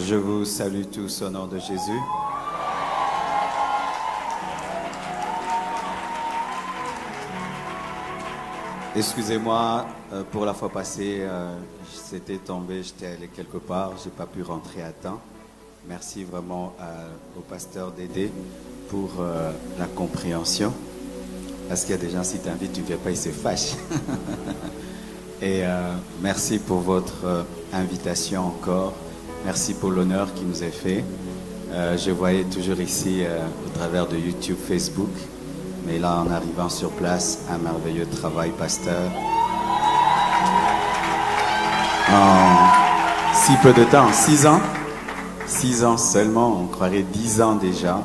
Je vous salue tous au nom de Jésus. Excusez-moi, pour la fois passée, j'étais tombé, j'étais allé quelque part, je n'ai pas pu rentrer à temps. Merci vraiment au pasteur Dédé pour la compréhension. Parce qu'il y a des gens, si tu invites, tu ne viens pas, ils se fâchent. Et merci pour votre invitation encore. Merci pour l'honneur qui nous est fait. Je voyais toujours ici au travers de YouTube, Facebook. Mais là, en arrivant sur place, un merveilleux travail, pasteur. En si peu de temps, 6 ans. 6 ans seulement, on croirait 10 ans déjà.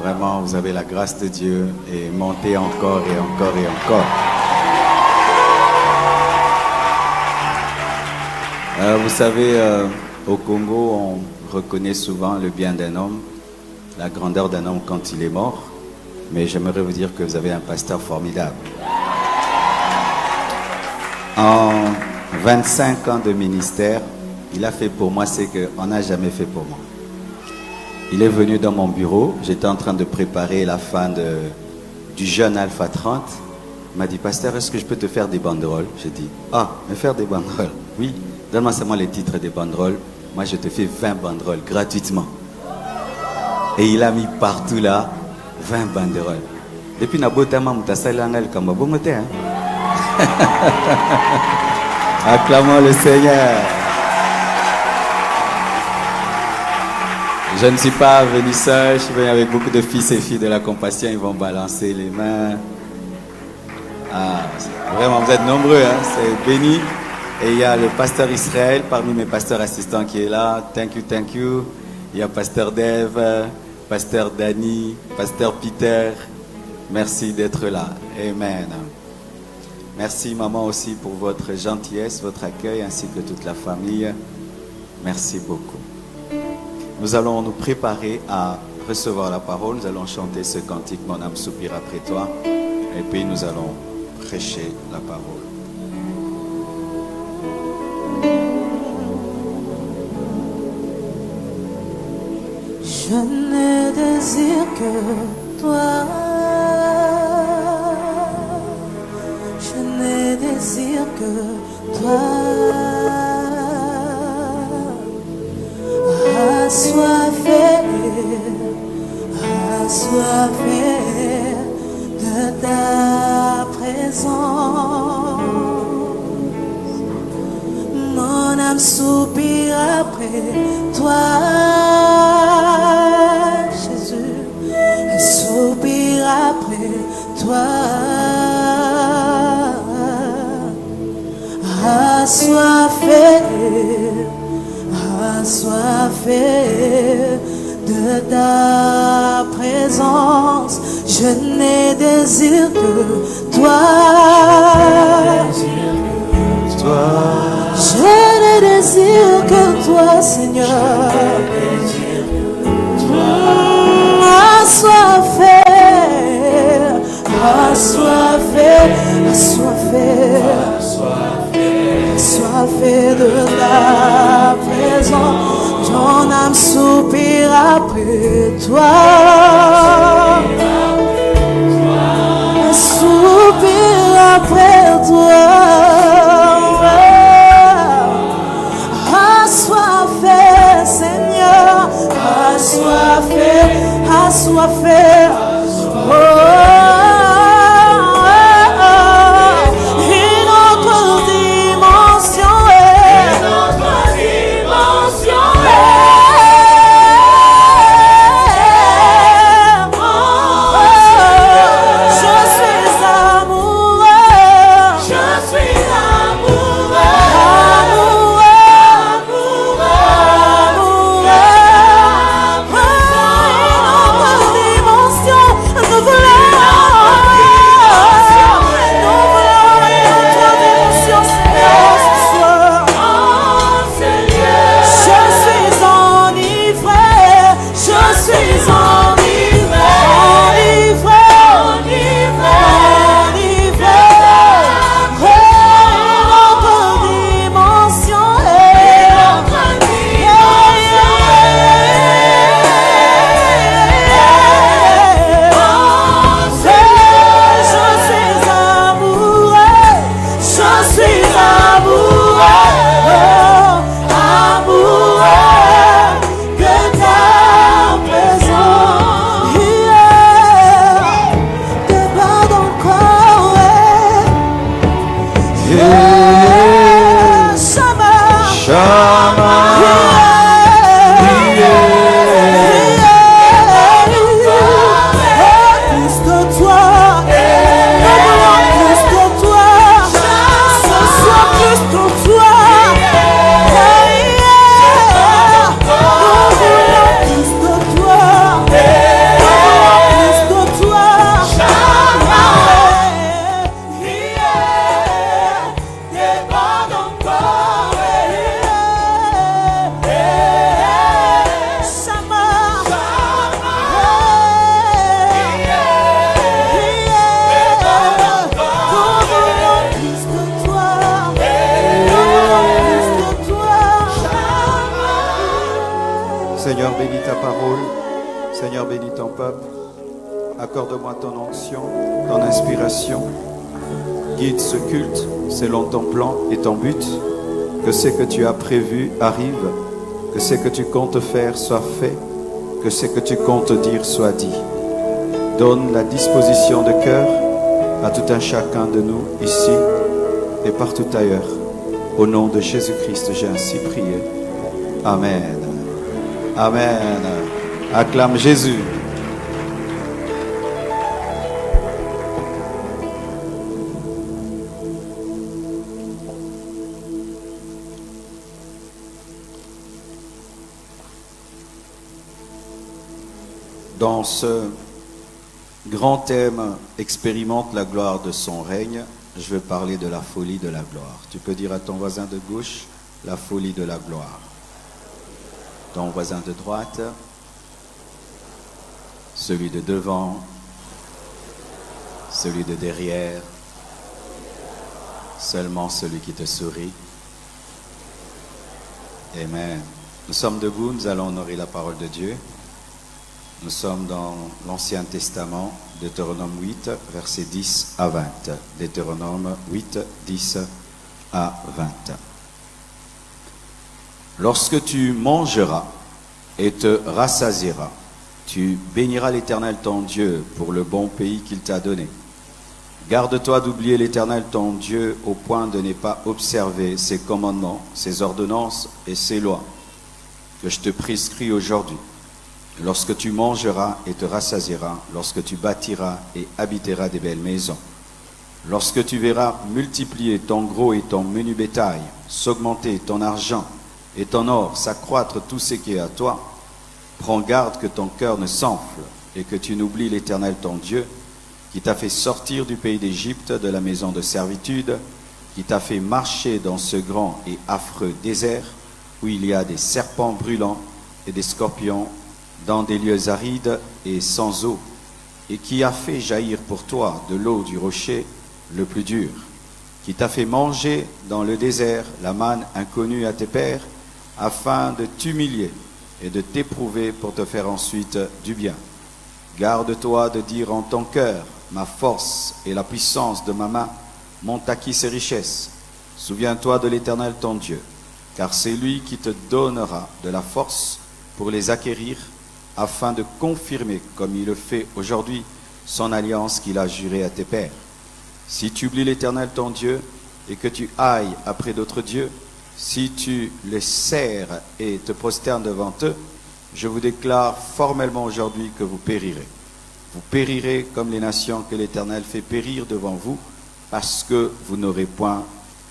Vraiment, vous avez la grâce de Dieu et montez encore et encore et encore. Vous savez, au Congo, on reconnaît souvent le bien d'un homme, la grandeur d'un homme quand il est mort. Mais j'aimerais vous dire que vous avez un pasteur formidable. En 25 ans de ministère, il a fait pour moi ce qu'on n'a jamais fait pour moi. Il est venu dans mon bureau, j'étais en train de préparer la fin du jeune Alpha 30. Il m'a dit, pasteur, est-ce que je peux te faire des banderoles? J'ai dit, me faire des banderoles? Oui, donne-moi seulement les titres des banderoles. Moi, je te fais 20 banderoles gratuitement. Et il a mis partout là 20 banderoles. Depuis Nabotama, Moutasalangal Kamabongote. Acclamons le Seigneur. Je ne suis pas venu seul, je suis venu avec beaucoup de fils et filles de la compassion. Ils vont balancer les mains. Vraiment, vous êtes nombreux, hein? C'est béni. Et il y a le pasteur Israël parmi mes pasteurs assistants qui est là. Thank you, thank you. Il y a pasteur Dave, pasteur Danny, pasteur Peter. Merci d'être là. Amen. Merci maman aussi pour votre gentillesse, votre accueil ainsi que toute la famille. Merci beaucoup. Nous allons nous préparer à recevoir la parole. Nous allons chanter ce cantique, Mon âme soupire après toi. Et puis nous allons prêcher la parole. Je ne désire que toi. Je ne désire que toi. Assoiffé de ta présence. Mon âme soupire après toi, Jésus. Elle soupire après toi. Assoiffé de ta présence, je n'ai désir que toi. Je ne désire que toi, Seigneur. Assoiffé de ta présence, ton âme soupire après toi. Elle soupire après toi. Assoiffé, Seigneur, assoiffé. Dimension. Seigneur, bénis ta parole. Seigneur, bénis ton peuple. Accorde-moi ton onction, ton inspiration. Guide ce culte selon ton plan et ton but. Que ce que tu as prévu arrive. Que ce que tu comptes faire soit fait. Que ce que tu comptes dire soit dit. Donne la disposition de cœur à tout un chacun de nous ici et partout ailleurs. Au nom de Jésus-Christ, j'ai ainsi prié. Amen. Amen. Acclame Jésus. Dans ce grand thème, expérimente la gloire de son règne, je vais parler de la folie de la gloire. Tu peux dire à ton voisin de gauche, la folie de la gloire. Ton voisin de droite, celui de devant, celui de derrière, seulement celui qui te sourit. Amen. Nous sommes debout, nous allons honorer la parole de Dieu. Nous sommes dans l'Ancien Testament, Deutéronome 8, versets 10 à 20. Deutéronome 8, 10 à 20. Lorsque tu mangeras et te rassasieras, tu béniras l'Éternel ton Dieu pour le bon pays qu'il t'a donné. Garde-toi d'oublier l'Éternel ton Dieu au point de ne pas observer ses commandements, ses ordonnances et ses lois que je te prescris aujourd'hui. Lorsque tu mangeras et te rassasieras, lorsque tu bâtiras et habiteras des belles maisons, lorsque tu verras multiplier ton gros et ton menu bétail, s'augmenter ton argent et ton or, s'accroître tout ce qui est à toi, prends garde que ton cœur ne s'enfle et que tu n'oublies l'Éternel ton Dieu, qui t'a fait sortir du pays d'Égypte, de la maison de servitude, qui t'a fait marcher dans ce grand et affreux désert, où il y a des serpents brûlants et des scorpions, dans des lieux arides et sans eau, et qui a fait jaillir pour toi de l'eau du rocher le plus dur, qui t'a fait manger dans le désert la manne inconnue à tes pères, afin de t'humilier et de t'éprouver pour te faire ensuite du bien. Garde-toi de dire en ton cœur, ma force et la puissance de ma main m'ont acquis ces richesses. Souviens-toi de l'Éternel ton Dieu, car c'est lui qui te donnera de la force pour les acquérir, afin de confirmer, comme il le fait aujourd'hui, son alliance qu'il a jurée à tes pères. Si tu oublies l'Éternel ton Dieu, et que tu ailles après d'autres dieux, si tu les sers et te prosternes devant eux, je vous déclare formellement aujourd'hui que vous périrez. Vous périrez comme les nations que l'Éternel fait périr devant vous, parce que vous n'aurez point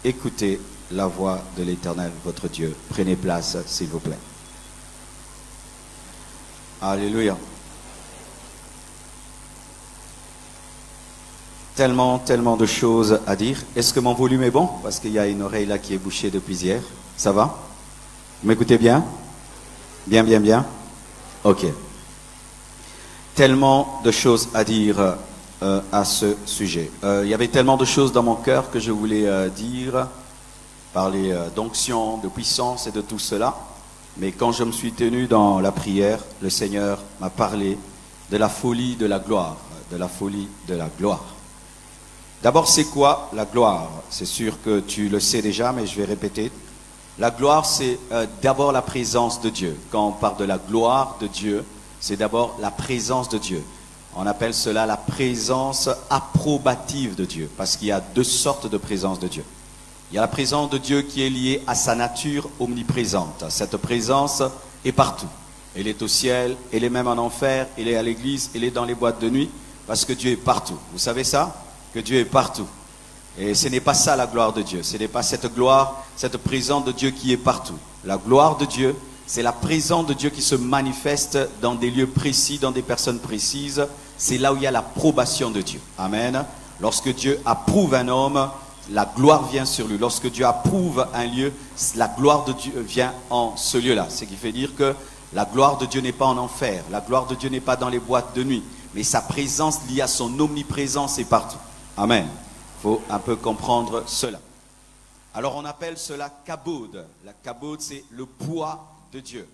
écouté la voix de l'Éternel votre Dieu. Prenez place, s'il vous plaît. Alléluia. Tellement de choses à dire. Est-ce que mon volume est bon? Parce qu'il y a une oreille là qui est bouchée depuis hier. Ça va? Vous m'écoutez bien? Bien. Ok. Tellement de choses à dire à ce sujet. Il y avait tellement de choses dans mon cœur que je voulais dire, parler d'onction, de puissance et de tout cela. Mais quand je me suis tenu dans la prière, le Seigneur m'a parlé de la folie de la gloire, de la folie de la gloire. D'abord, c'est quoi la gloire? C'est sûr que tu le sais déjà, mais je vais répéter. La gloire, c'est d'abord la présence de Dieu. Quand on parle de la gloire de Dieu, c'est d'abord la présence de Dieu. On appelle cela la présence approbative de Dieu, parce qu'il y a deux sortes de présence de Dieu. Il y a la présence de Dieu qui est liée à sa nature omniprésente. Cette présence est partout. Elle est au ciel, elle est même en enfer, elle est à l'église, elle est dans les boîtes de nuit, parce que Dieu est partout. Vous savez ça? Que Dieu est partout. Et ce n'est pas ça la gloire de Dieu. Ce n'est pas cette gloire, cette présence de Dieu qui est partout. La gloire de Dieu, c'est la présence de Dieu qui se manifeste dans des lieux précis, dans des personnes précises. C'est là où il y a l'approbation de Dieu. Amen. Lorsque Dieu approuve un homme, la gloire vient sur lui. Lorsque Dieu approuve un lieu, la gloire de Dieu vient en ce lieu-là. Ce qui fait dire que la gloire de Dieu n'est pas en enfer. La gloire de Dieu n'est pas dans les boîtes de nuit. Mais sa présence liée à son omniprésence est partout. Amen. Il faut un peu comprendre cela. Alors on appelle cela kabod. La kabod, c'est le poids de Dieu.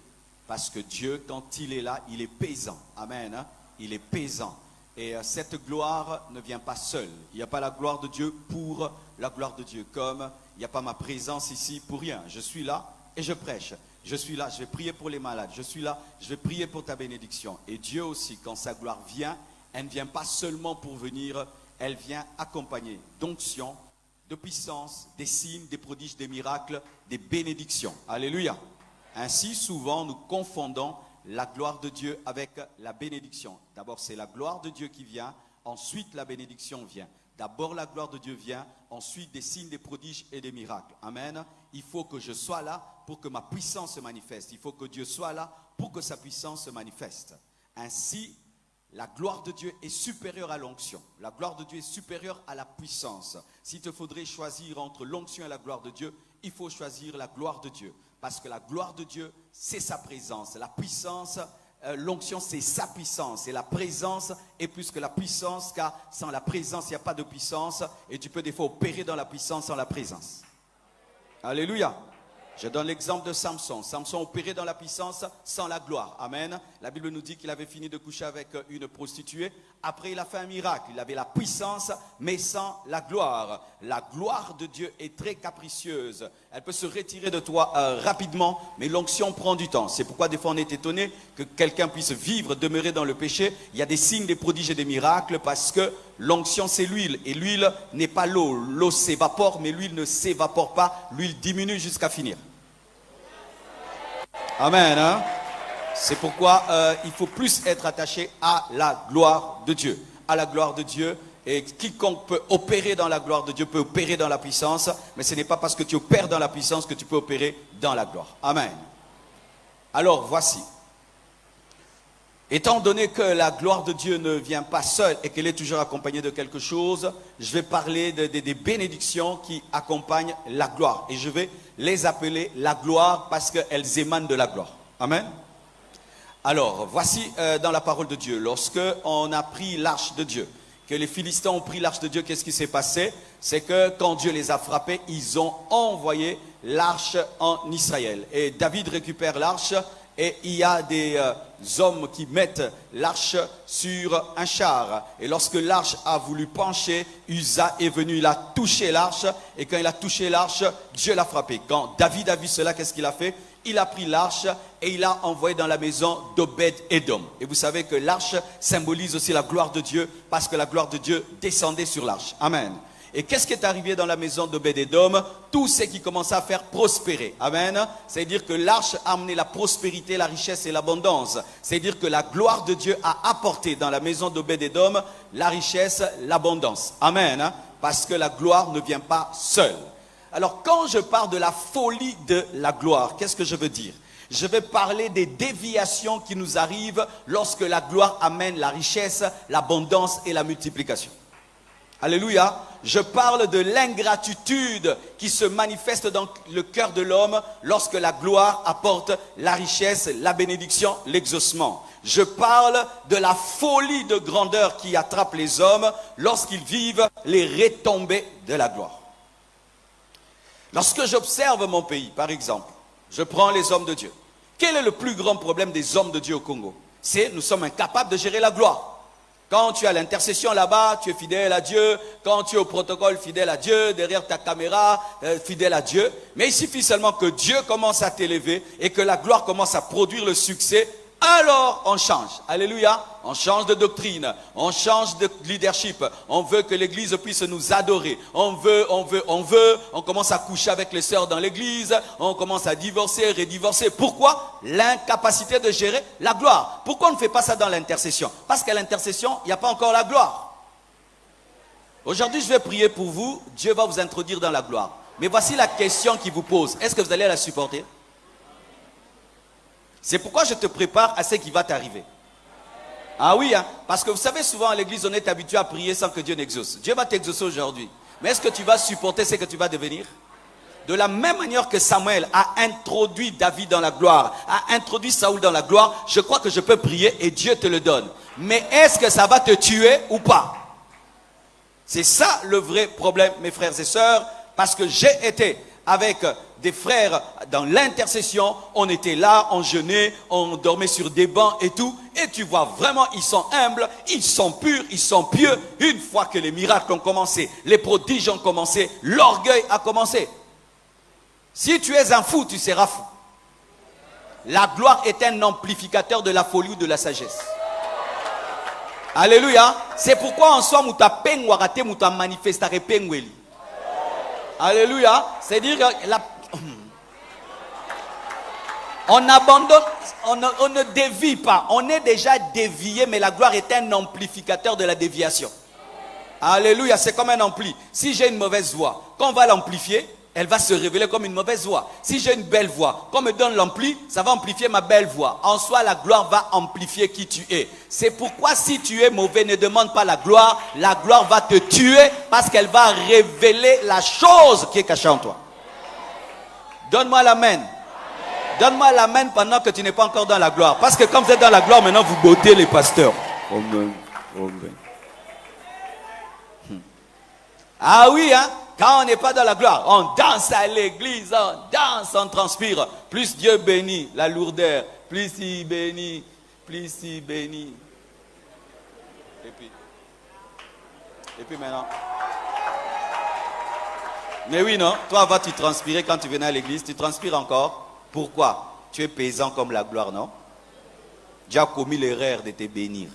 Parce que Dieu, quand il est là, il est pesant. Amen. Hein? Il est pesant. Et cette gloire ne vient pas seule. Il n'y a pas la gloire de Dieu pour la gloire de Dieu. Comme il n'y a pas ma présence ici pour rien. Je suis là et je prêche. Je suis là, je vais prier pour les malades. Je suis là, je vais prier pour ta bénédiction. Et Dieu aussi, quand sa gloire vient, elle ne vient pas seulement pour venir, elle vient accompagner d'onction, de puissance, des signes, des prodiges, des miracles, des bénédictions. Alléluia. Ainsi, souvent, nous confondons la gloire de Dieu avec la bénédiction. D'abord, c'est la gloire de Dieu qui vient, ensuite la bénédiction vient. D'abord, la gloire de Dieu vient, ensuite des signes, des prodiges et des miracles. Amen. Il faut que je sois là pour que ma puissance se manifeste. Il faut que Dieu soit là pour que sa puissance se manifeste. Ainsi, la gloire de Dieu est supérieure à l'onction. La gloire de Dieu est supérieure à la puissance. S'il te faudrait choisir entre l'onction et la gloire de Dieu, il faut choisir la gloire de Dieu. Parce que la gloire de Dieu, c'est sa présence. La puissance, l'onction, c'est sa puissance. Et la présence est plus que la puissance, car sans la présence, il n'y a pas de puissance. Et tu peux des fois opérer dans la puissance sans la présence. Alléluia. Je donne l'exemple de Samson. Samson opérait dans la puissance sans la gloire. Amen. La Bible nous dit qu'il avait fini de coucher avec une prostituée. Après, il a fait un miracle. Il avait la puissance, mais sans la gloire. La gloire de Dieu est très capricieuse. Elle peut se retirer de toi rapidement, mais l'onction prend du temps. C'est pourquoi des fois on est étonné que quelqu'un puisse vivre, demeurer dans le péché. Il y a des signes, des prodiges et des miracles parce que l'onction c'est l'huile. Et l'huile n'est pas l'eau. L'eau s'évapore, mais l'huile ne s'évapore pas. L'huile diminue jusqu'à finir. Amen. Hein? C'est pourquoi il faut plus être attaché à la gloire de Dieu. À la gloire de Dieu. Et quiconque peut opérer dans la gloire de Dieu peut opérer dans la puissance. Mais ce n'est pas parce que tu opères dans la puissance que tu peux opérer dans la gloire. Amen. Alors voici. Étant donné que la gloire de Dieu ne vient pas seule et qu'elle est toujours accompagnée de quelque chose, je vais parler des bénédictions qui accompagnent la gloire. Et je vais les appeler la gloire parce qu'elles émanent de la gloire. Amen. Alors, voici dans la parole de Dieu, lorsque on a pris l'arche de Dieu, que les Philistins ont pris l'arche de Dieu, qu'est-ce qui s'est passé? C'est que quand Dieu les a frappés, ils ont envoyé l'arche en Israël. Et David récupère l'arche. Et il y a des hommes qui mettent l'arche sur un char. Et lorsque l'arche a voulu pencher, Uza est venu, il a touché l'arche. Et quand il a touché l'arche, Dieu l'a frappé. Quand David a vu cela, qu'est-ce qu'il a fait? Il a pris l'arche et il l'a envoyé dans la maison d'Obed-Édom. Et vous savez que l'arche symbolise aussi la gloire de Dieu, parce que la gloire de Dieu descendait sur l'arche. Amen. Et qu'est-ce qui est arrivé dans la maison d'Obed-Édom? Tout ce qui commençait à faire prospérer. Amen. C'est-à-dire que l'arche a amené la prospérité, la richesse et l'abondance. C'est-à-dire que la gloire de Dieu a apporté dans la maison d'Obed-Édom la richesse, l'abondance. Amen. Parce que la gloire ne vient pas seule. Alors quand je parle de la folie de la gloire, qu'est-ce que je veux dire? Je vais parler des déviations qui nous arrivent lorsque la gloire amène la richesse, l'abondance et la multiplication. Alléluia. Je parle de l'ingratitude qui se manifeste dans le cœur de l'homme lorsque la gloire apporte la richesse, la bénédiction, l'exaucement. Je parle de la folie de grandeur qui attrape les hommes lorsqu'ils vivent les retombées de la gloire. Lorsque j'observe mon pays, par exemple, je prends les hommes de Dieu. Quel est le plus grand problème des hommes de Dieu au Congo? C'est nous sommes incapables de gérer la gloire. Quand tu as l'intercession là-bas, tu es fidèle à Dieu. Quand tu es au protocole, fidèle à Dieu. Derrière ta caméra, fidèle à Dieu. Mais il suffit seulement que Dieu commence à t'élever et que la gloire commence à produire le succès. Alors on change. Alléluia. On change de doctrine. On change de leadership. On veut que l'église puisse nous adorer. On veut. On commence à coucher avec les sœurs dans l'église. On commence à divorcer, redivorcer. Pourquoi? L'incapacité de gérer la gloire. Pourquoi on ne fait pas ça dans l'intercession? Parce qu'à l'intercession, il n'y a pas encore la gloire. Aujourd'hui, je vais prier pour vous. Dieu va vous introduire dans la gloire. Mais voici la question qu'il vous pose. Est-ce que vous allez la supporter? C'est pourquoi je te prépare à ce qui va t'arriver. Ah oui, hein? Parce que vous savez, souvent à l'église, on est habitué à prier sans que Dieu n'exauce. Dieu va t'exaucer aujourd'hui. Mais est-ce que tu vas supporter ce que tu vas devenir? De la même manière que Samuel a introduit David dans la gloire, a introduit Saoul dans la gloire, je crois que je peux prier et Dieu te le donne. Mais est-ce que ça va te tuer ou pas? C'est ça le vrai problème, mes frères et sœurs, parce que j'ai été avec des frères dans l'intercession, on était là, on jeûnait, on dormait sur des bancs et tout. Et tu vois vraiment, ils sont humbles, ils sont purs, ils sont pieux. Une fois que les miracles ont commencé, les prodiges ont commencé, l'orgueil a commencé. Si tu es un fou, tu seras fou. La gloire est un amplificateur de la folie ou de la sagesse. Alléluia. C'est pourquoi en soi, muta pengwa rate muta manifestare pengweli. Alléluia. C'est-à-dire on abandonne, on ne dévie pas. On est déjà dévié, mais la gloire est un amplificateur de la déviation. Alléluia. C'est comme un ampli. Si j'ai une mauvaise voix, quand on va l'amplifier, elle va se révéler comme une mauvaise voix. Si j'ai une belle voix, quand on me donne l'ampli, ça va amplifier ma belle voix. En soi, la gloire va amplifier qui tu es. C'est pourquoi si tu es mauvais, ne demande pas la gloire. La gloire va te tuer parce qu'elle va révéler la chose qui est cachée en toi. Donne-moi l'amen. Donne-moi l'amen pendant que tu n'es pas encore dans la gloire. Parce que quand vous êtes dans la gloire, maintenant vous bottez les pasteurs. Amen. Amen. Ah oui, hein? Quand on n'est pas dans la gloire, on danse à l'église, on danse, on transpire. Plus Dieu bénit la lourdeur, plus il bénit, plus il bénit. Et puis maintenant. Mais oui, non, toi avant tu transpirais quand tu venais à l'église, tu transpires encore. Pourquoi? Tu es paysan comme la gloire, non? Dieu a commis l'erreur de te bénir.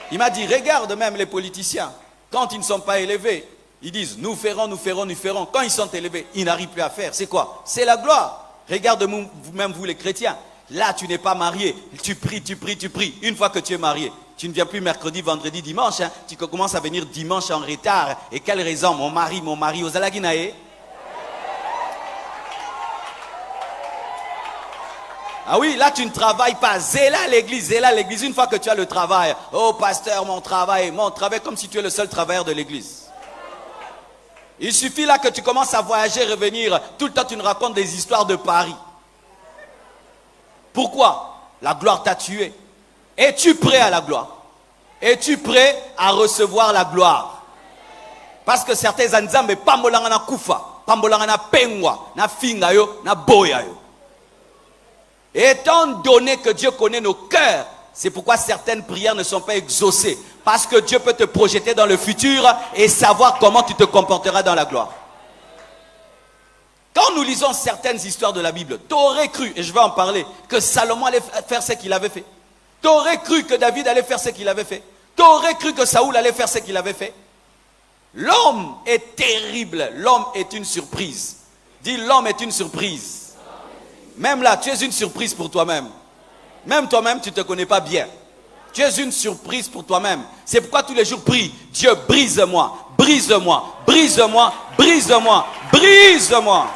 Il m'a dit, regarde même les politiciens, quand ils ne sont pas élevés, ils disent, nous ferons, nous ferons, nous ferons. Quand ils sont élevés, ils n'arrivent plus à faire. C'est quoi? C'est la gloire. Regarde vous-même, vous les chrétiens. Là, tu n'es pas marié. Tu pries, tu pries, tu pries. Une fois que tu es marié, tu ne viens plus mercredi, vendredi, dimanche. Hein. Tu commences à venir dimanche en retard. Et quelle raison? Mon mari, aux Alaginae. Ah oui, là tu ne travailles pas. Zéla l'église, zéla l'église. Une fois que tu as le travail, oh pasteur, mon travail, comme si tu es le seul travailleur de l'église. Il suffit là que tu commences à voyager, revenir. Tout le temps tu nous racontes des histoires de Paris. Pourquoi? La gloire t'a tué. Es-tu prêt à la gloire? Es-tu prêt à recevoir la gloire? Parce que certains anzambe pambolanga na kufa, pambolanga na pengwa, na finga yo, na boya yo. Étant donné que Dieu connaît nos cœurs, c'est pourquoi certaines prières ne sont pas exaucées. Parce que Dieu peut te projeter dans le futur et savoir comment tu te comporteras dans la gloire. Quand nous lisons certaines histoires de la Bible, tu aurais cru, et je vais en parler, que Salomon allait faire ce qu'il avait fait. Tu aurais cru que David allait faire ce qu'il avait fait. Tu aurais cru que Saoul allait faire ce qu'il avait fait. L'homme est terrible. L'homme est une surprise. Dis, l'homme est une surprise. Même là, tu es une surprise pour toi-même. Même toi-même, tu ne te connais pas bien. Tu es une surprise pour toi-même. C'est pourquoi tous les jours, prie. Dieu, brise-moi, brise-moi, brise-moi, brise-moi, brise-moi.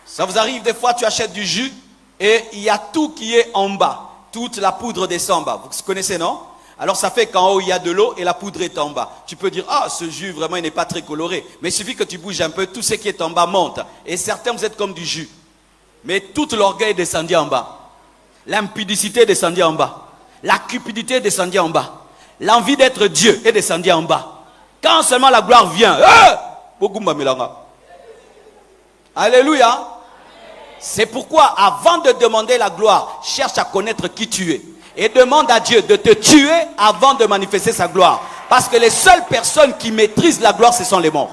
Ça vous arrive des fois, tu achètes du jus et il y a tout qui est en bas. Toute la poudre descend en bas. Vous connaissez, non? Alors ça fait qu'en haut, il y a de l'eau et la poudre est en bas. Tu peux dire, ah, ce jus, vraiment, il n'est pas très coloré. Mais il suffit que tu bouges un peu, tout ce qui est en bas monte. Et certains, vous êtes comme du jus. Mais tout l'orgueil est descendu en bas. L'impudicité est descendue en bas. La cupidité est descendue en bas. L'envie d'être Dieu est descendue en bas. Quand seulement la gloire vient, alléluia. C'est pourquoi avant de demander la gloire, cherche à connaître qui tu es. Et demande à Dieu de te tuer avant de manifester sa gloire. Parce que les seules personnes qui maîtrisent la gloire, ce sont les morts.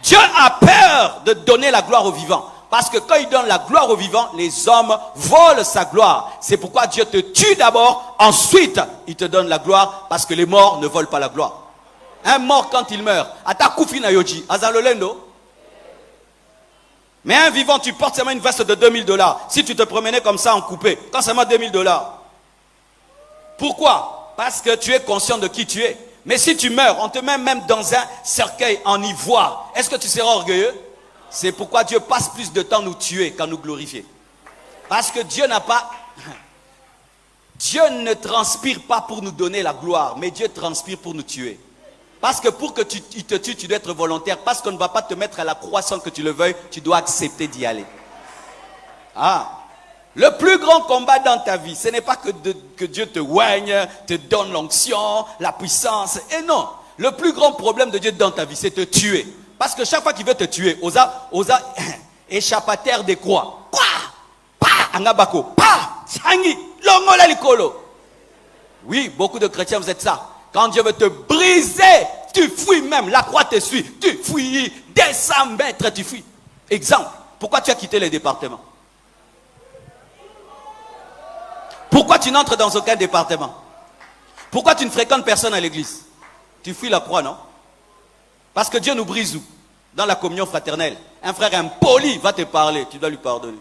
Dieu a peur de donner la gloire aux vivants. Parce que quand il donne la gloire aux vivants, les hommes volent sa gloire. C'est pourquoi Dieu te tue d'abord, ensuite il te donne la gloire, parce que les morts ne volent pas la gloire. Un mort quand il meurt, mais un vivant, tu portes seulement une veste de $2000. Si tu te promenais comme ça en coupé, quand seulement $2000. Pourquoi? Parce que tu es conscient de qui tu es. Mais si tu meurs, on te met même dans un cercueil en ivoire. Est-ce que tu seras orgueilleux? C'est pourquoi Dieu passe plus de temps à nous tuer qu'à nous glorifier. Parce que Dieu n'a pas... Dieu ne transpire pas pour nous donner la gloire, mais Dieu transpire pour nous tuer. Parce que pour que il te tue, tu dois être volontaire. Parce qu'on ne va pas te mettre à la croix sans que tu le veuilles, tu dois accepter d'y aller. Ah, Le plus grand combat dans ta vie, ce n'est pas que Dieu te oigne, te donne l'onction, la puissance. Et non, le plus grand problème de Dieu dans ta vie, c'est te tuer. Parce que chaque fois qu'il veut te tuer, osa échappataire des croix. Quoi? Pa, angabako, pa, sangi, longola likolo. Oui, beaucoup de chrétiens, vous êtes ça. Quand Dieu veut te briser, tu fuis même. La croix te suit. Tu fuis. 200 mètres, tu fuis. Exemple. Pourquoi tu as quitté les départements? Pourquoi tu n'entres dans aucun département? Pourquoi tu ne fréquentes personne à l'église? Tu fuis la croix, non? Parce que Dieu nous brise où? Dans la communion fraternelle. Un frère impoli va te parler. Tu dois lui pardonner.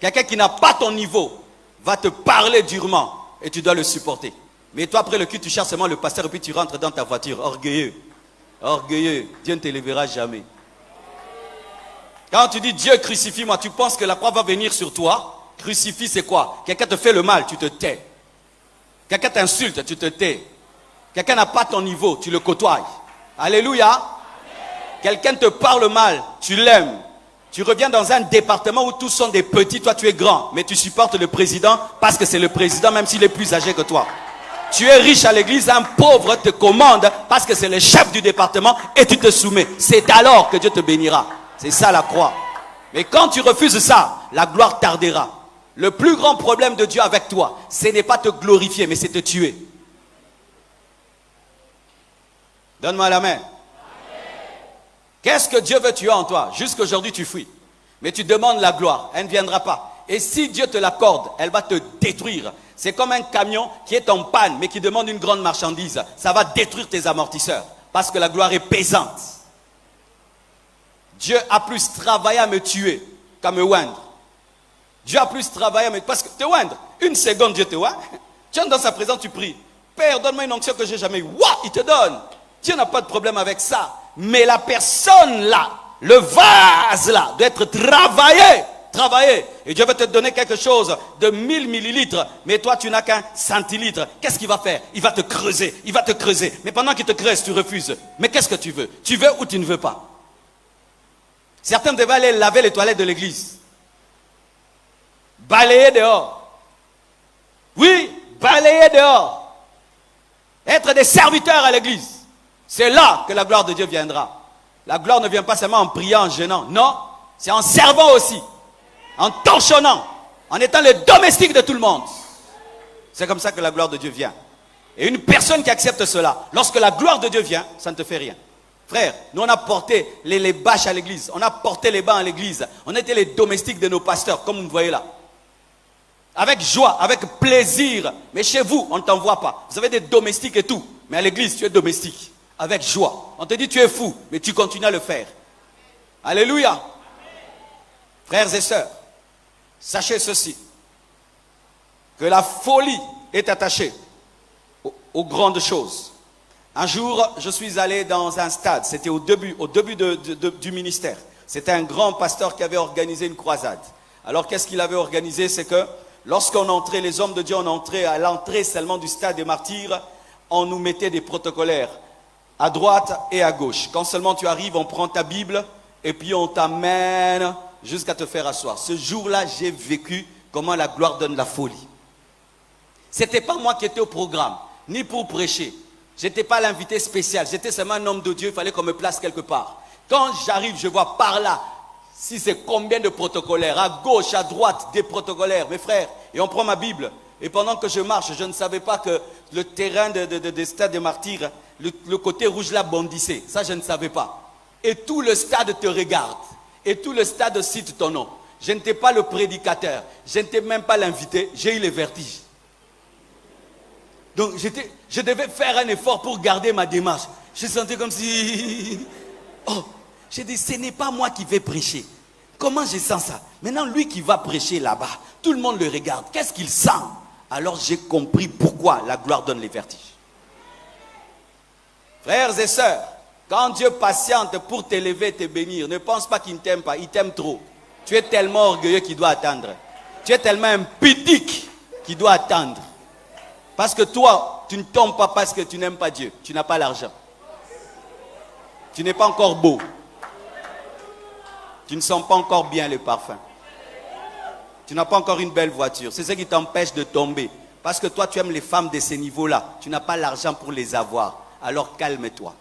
Quelqu'un qui n'a pas ton niveau va te parler durement. Et tu dois le supporter. Mais toi, après le culte, tu cherches seulement le pasteur et puis tu rentres dans ta voiture. Orgueilleux. Orgueilleux. Dieu ne t'élèvera jamais. Quand tu dis Dieu crucifie-moi, tu penses que la croix va venir sur toi. Crucifie, c'est quoi? Quelqu'un te fait le mal, tu te tais. Quelqu'un t'insulte, tu te tais. Quelqu'un n'a pas ton niveau, tu le côtoies. Alléluia. Quelqu'un te parle mal, tu l'aimes. Tu reviens dans un département où tous sont des petits, toi tu es grand. Mais tu supportes le président parce que c'est le président même s'il est plus âgé que toi. Tu es riche à l'église, un pauvre te commande parce que c'est le chef du département et tu te soumets. C'est alors que Dieu te bénira. C'est ça la croix. Mais quand tu refuses ça, la gloire tardera. Le plus grand problème de Dieu avec toi, ce n'est pas te glorifier, mais c'est te tuer. Donne-moi la main. Qu'est-ce que Dieu veut tuer en toi? Jusqu'aujourd'hui, tu fuis. Mais tu demandes la gloire. Elle ne viendra pas. Et si Dieu te l'accorde, elle va te détruire. C'est comme un camion qui est en panne, mais qui demande une grande marchandise. Ça va détruire tes amortisseurs. Parce que la gloire est pesante. Dieu a plus travaillé à me tuer qu'à me oindre. Dieu a plus travaillé à me... Parce que te oindre, une seconde, Dieu te oint. Tu es dans sa présence, tu pries. Père, donne-moi une onction que j'ai jamais eue. Ouah, il te donne. Dieu n'a pas de problème avec ça. Mais la personne là, le vase là, doit être travaillé. Et Dieu va te donner quelque chose de 1000 millilitres. Mais toi, tu n'as qu'un centilitre. Qu'est-ce qu'il va faire? Il va te creuser. Il va te creuser. Mais pendant qu'il te creuse, tu refuses. Mais qu'est-ce que tu veux? Tu veux ou tu ne veux pas? Certains devaient aller laver les toilettes de l'église. Balayer dehors. Oui, balayer dehors. Être des serviteurs à l'église. C'est là que la gloire de Dieu viendra. La gloire ne vient pas seulement en priant, en jeûnant. Non, c'est en servant aussi. En torchonnant. En étant le domestique de tout le monde. C'est comme ça que la gloire de Dieu vient. Et une personne qui accepte cela, lorsque la gloire de Dieu vient, ça ne te fait rien. Frère, nous on a porté les bâches à l'église. On a porté les bancs à l'église. On était les domestiques de nos pasteurs, comme vous me voyez là. Avec joie, avec plaisir. Mais chez vous, on ne t'envoie pas. Vous avez des domestiques et tout. Mais à l'église, tu es domestique. Avec joie. On te dit tu es fou, mais tu continues à le faire. Alléluia. Amen. Frères et sœurs, sachez ceci. Que la folie est attachée aux grandes choses. Un jour, je suis allé dans un stade. C'était au début du ministère. C'était un grand pasteur qui avait organisé une croisade. Alors qu'est-ce qu'il avait organisé? C'est que lorsqu'on entrait, les hommes de Dieu, on entrait à l'entrée seulement du stade des martyrs, on nous mettait des protocolaires à droite et à gauche. Quand seulement tu arrives, on prend ta Bible et puis on t'amène jusqu'à te faire asseoir. Ce jour-là, j'ai vécu comment la gloire donne la folie. Ce n'était pas moi qui étais au programme, ni pour prêcher. Je n'étais pas l'invité spécial. J'étais seulement un homme de Dieu, il fallait qu'on me place quelque part. Quand j'arrive, je vois par là, si c'est combien de protocolaires, à gauche, à droite, des protocolaires, mes frères. Et on prend ma Bible. Et pendant que je marche, je ne savais pas que le terrain des stades des martyrs, le côté rouge là bondissait. Ça, je ne savais pas. Et tout le stade te regarde. Et tout le stade cite ton nom. Je n'étais pas le prédicateur. Je n'étais même pas l'invité. J'ai eu les vertiges. Donc, je devais faire un effort pour garder ma démarche. Je sentais comme si... Oh, j'ai dit, ce n'est pas moi qui vais prêcher. Comment je sens ça? Maintenant, lui qui va prêcher là-bas, tout le monde le regarde. Qu'est-ce qu'il sent? Alors j'ai compris pourquoi la gloire donne les vertiges. Frères et sœurs, quand Dieu patiente pour t'élever et te bénir, ne pense pas qu'il ne t'aime pas, il t'aime trop. Tu es tellement orgueilleux qu'il doit attendre. Tu es tellement impudique qu'il doit attendre. Parce que toi, tu ne tombes pas parce que tu n'aimes pas Dieu. Tu n'as pas l'argent. Tu n'es pas encore beau. Tu ne sens pas encore bien le parfum. Tu n'as pas encore une belle voiture. C'est ce qui t'empêche de tomber. Parce que toi, tu aimes les femmes de ces niveaux-là. Tu n'as pas l'argent pour les avoir. Alors calme-toi.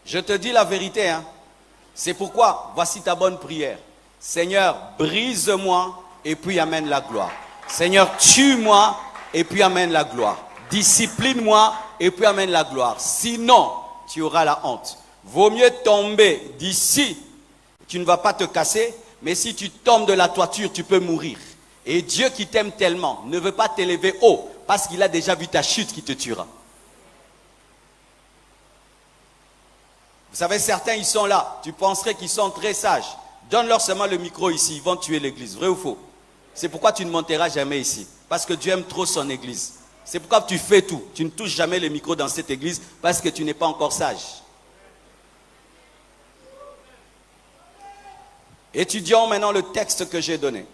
Je te dis la vérité, hein. C'est pourquoi, voici ta bonne prière. Seigneur, brise-moi et puis amène la gloire. Seigneur, tue-moi et puis amène la gloire. Discipline-moi et puis amène la gloire. Sinon, tu auras la honte. Vaut mieux tomber d'ici. Tu ne vas pas te casser, mais si tu tombes de la toiture, tu peux mourir. Et Dieu qui t'aime tellement ne veut pas t'élever haut parce qu'il a déjà vu ta chute qui te tuera. Vous savez, certains, ils sont là. Tu penserais qu'ils sont très sages. Donne-leur seulement le micro ici. Ils vont tuer l'église. Vrai ou faux? C'est pourquoi tu ne monteras jamais ici. Parce que Dieu aime trop son église. C'est pourquoi tu fais tout. Tu ne touches jamais le micro dans cette église parce que tu n'es pas encore sage. Étudions maintenant le texte que j'ai donné.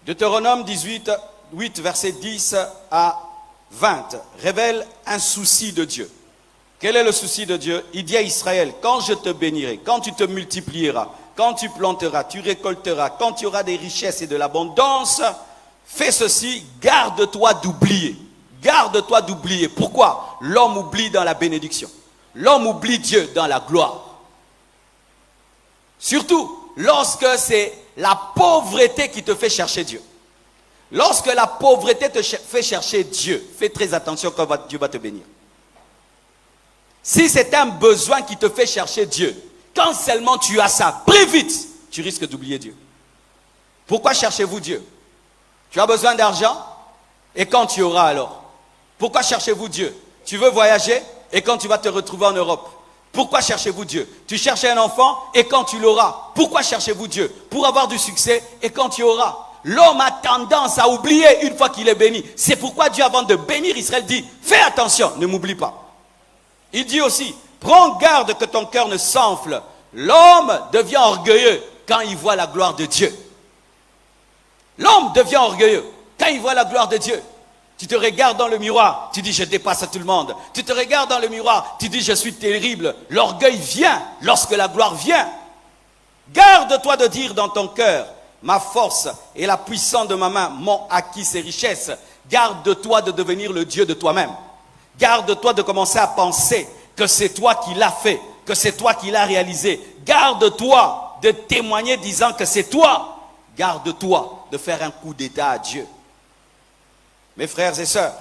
Deutéronome 18, 8, verset 10 à 20 révèle un souci de Dieu. Quel est le souci de Dieu? Il dit à Israël, quand je te bénirai, quand tu te multiplieras, quand tu planteras, tu récolteras, quand tu auras des richesses et de l'abondance, fais ceci, garde-toi d'oublier. Garde-toi d'oublier. Pourquoi? L'homme oublie dans la bénédiction. L'homme oublie Dieu dans la gloire. Surtout lorsque c'est la pauvreté qui te fait chercher Dieu. Lorsque la pauvreté te fait chercher Dieu, fais très attention quand Dieu va te bénir. Si c'est un besoin qui te fait chercher Dieu, quand seulement tu as ça, prie vite, tu risques d'oublier Dieu. Pourquoi cherchez-vous Dieu? Tu as besoin d'argent? Et quand tu auras alors? Pourquoi cherchez-vous Dieu? Tu veux voyager? Et quand tu vas te retrouver en Europe? Pourquoi cherchez-vous Dieu? Tu cherches un enfant et quand tu l'auras? Pourquoi cherchez-vous Dieu? Pour avoir du succès et quand tu auras? L'homme a tendance à oublier une fois qu'il est béni. C'est pourquoi Dieu, avant de bénir Israël, dit, fais attention, ne m'oublie pas. Il dit aussi, prends garde que ton cœur ne s'enfle. L'homme devient orgueilleux quand il voit la gloire de Dieu. L'homme devient orgueilleux quand il voit la gloire de Dieu. Tu te regardes dans le miroir, tu dis je dépasse tout le monde. Tu te regardes dans le miroir, tu dis je suis terrible. L'orgueil vient lorsque la gloire vient. Garde-toi de dire dans ton cœur, ma force et la puissance de ma main m'ont acquis ces richesses. Garde-toi de devenir le Dieu de toi-même. Garde-toi de commencer à penser que c'est toi qui l'as fait, que c'est toi qui l'as réalisé. Garde-toi de témoigner disant que c'est toi. Garde-toi de faire un coup d'état à Dieu. Mes frères et sœurs,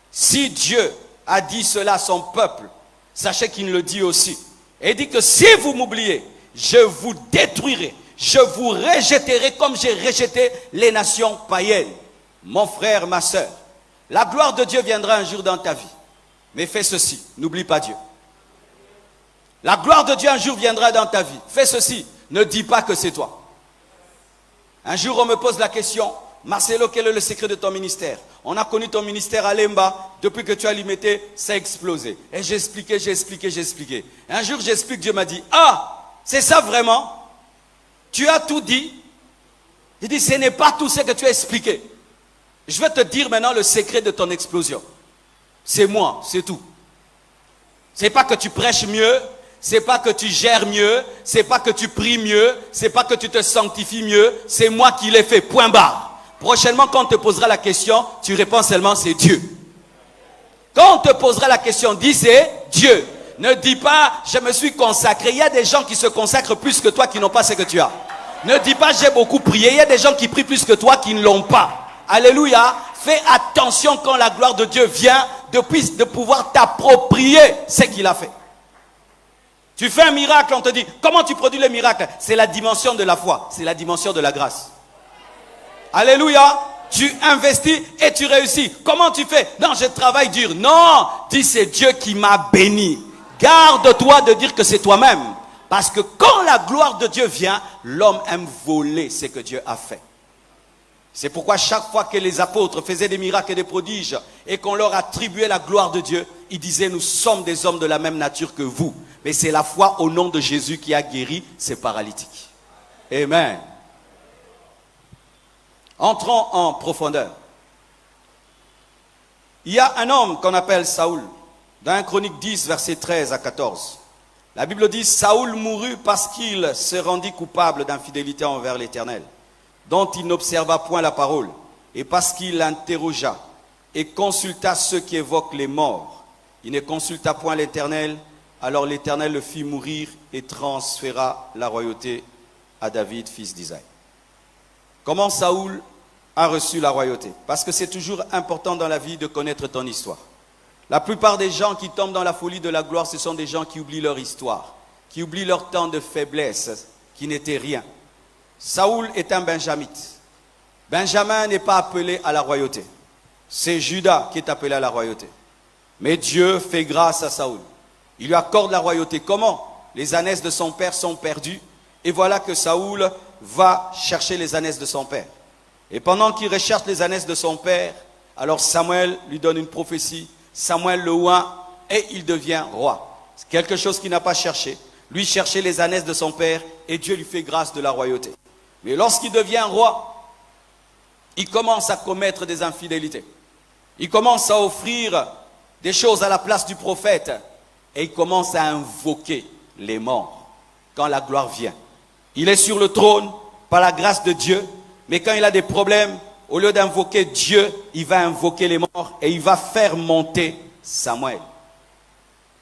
si Dieu a dit cela à son peuple, sachez qu'il le dit aussi. Et il dit que si vous m'oubliez, je vous détruirai, je vous rejetterai comme j'ai rejeté les nations païennes. Mon frère, ma sœur, la gloire de Dieu viendra un jour dans ta vie. Mais fais ceci, n'oublie pas Dieu. La gloire de Dieu un jour viendra dans ta vie. Fais ceci, ne dis pas que c'est toi. Un jour on me pose la question, Marcelo, quel est le secret de ton ministère? On a connu ton ministère à Lemba, depuis que tu as limité, ça a explosé. Et j'ai expliqué. Un jour j'explique, Dieu m'a dit, ah, c'est ça vraiment? Tu as tout dit? Il dit, ce n'est pas tout ce que tu as expliqué. Je vais te dire maintenant le secret de ton explosion. C'est moi, c'est tout. C'est pas que tu prêches mieux, c'est pas que tu gères mieux, c'est pas que tu pries mieux, c'est pas que tu te sanctifies mieux, c'est moi qui l'ai fait, point barre. Prochainement, quand on te posera la question, tu réponds seulement c'est Dieu. Quand on te posera la question, dis c'est Dieu. Ne dis pas je me suis consacré. Il y a des gens qui se consacrent plus que toi qui n'ont pas ce que tu as. Ne dis pas j'ai beaucoup prié. Il y a des gens qui prient plus que toi qui ne l'ont pas. Alléluia. Fais attention quand la gloire de Dieu vient de pouvoir t'approprier ce qu'il a fait. Tu fais un miracle, on te dit comment tu produis le miracle? C'est la dimension de la foi, c'est la dimension de la grâce. Alléluia. Tu investis et tu réussis. Comment tu fais? Non, je travaille dur. Non, dis c'est Dieu qui m'a béni. Garde-toi de dire que c'est toi-même. Parce que quand la gloire de Dieu vient, l'homme aime voler ce que Dieu a fait. C'est pourquoi chaque fois que les apôtres faisaient des miracles et des prodiges et qu'on leur attribuait la gloire de Dieu, ils disaient nous sommes des hommes de la même nature que vous. Mais c'est la foi au nom de Jésus qui a guéri ces paralytiques. Amen. Entrons en profondeur. Il y a un homme qu'on appelle Saoul, dans 1 Chronique 10, versets 13 à 14. La Bible dit, Saoul mourut parce qu'il se rendit coupable d'infidélité envers l'Éternel, dont il n'observa point la parole, et parce qu'il interrogea et consulta ceux qui évoquent les morts. Il ne consulta point l'Éternel, alors l'Éternel le fit mourir et transféra la royauté à David, fils d'Isaïe. Comment Saoul a reçu la royauté? Parce que c'est toujours important dans la vie de connaître ton histoire. La plupart des gens qui tombent dans la folie de la gloire, ce sont des gens qui oublient leur histoire, qui oublient leur temps de faiblesse, qui n'étaient rien. Saoul est un benjamite. Benjamin n'est pas appelé à la royauté. C'est Judas qui est appelé à la royauté. Mais Dieu fait grâce à Saoul. Il lui accorde la royauté. Comment? Les ânesses de son père sont perdues. Et voilà que Saoul va chercher les ânesses de son père. Et pendant qu'il recherche les ânesses de son père, alors Samuel lui donne une prophétie. Samuel le oint et il devient roi. C'est quelque chose qu'il n'a pas cherché. Lui cherchait les ânesses de son père et Dieu lui fait grâce de la royauté. Mais lorsqu'il devient roi, il commence à commettre des infidélités. Il commence à offrir des choses à la place du prophète et il commence à invoquer les morts quand la gloire vient. Il est sur le trône par la grâce de Dieu, mais quand il a des problèmes, au lieu d'invoquer Dieu, il va invoquer les morts et il va faire monter Samuel.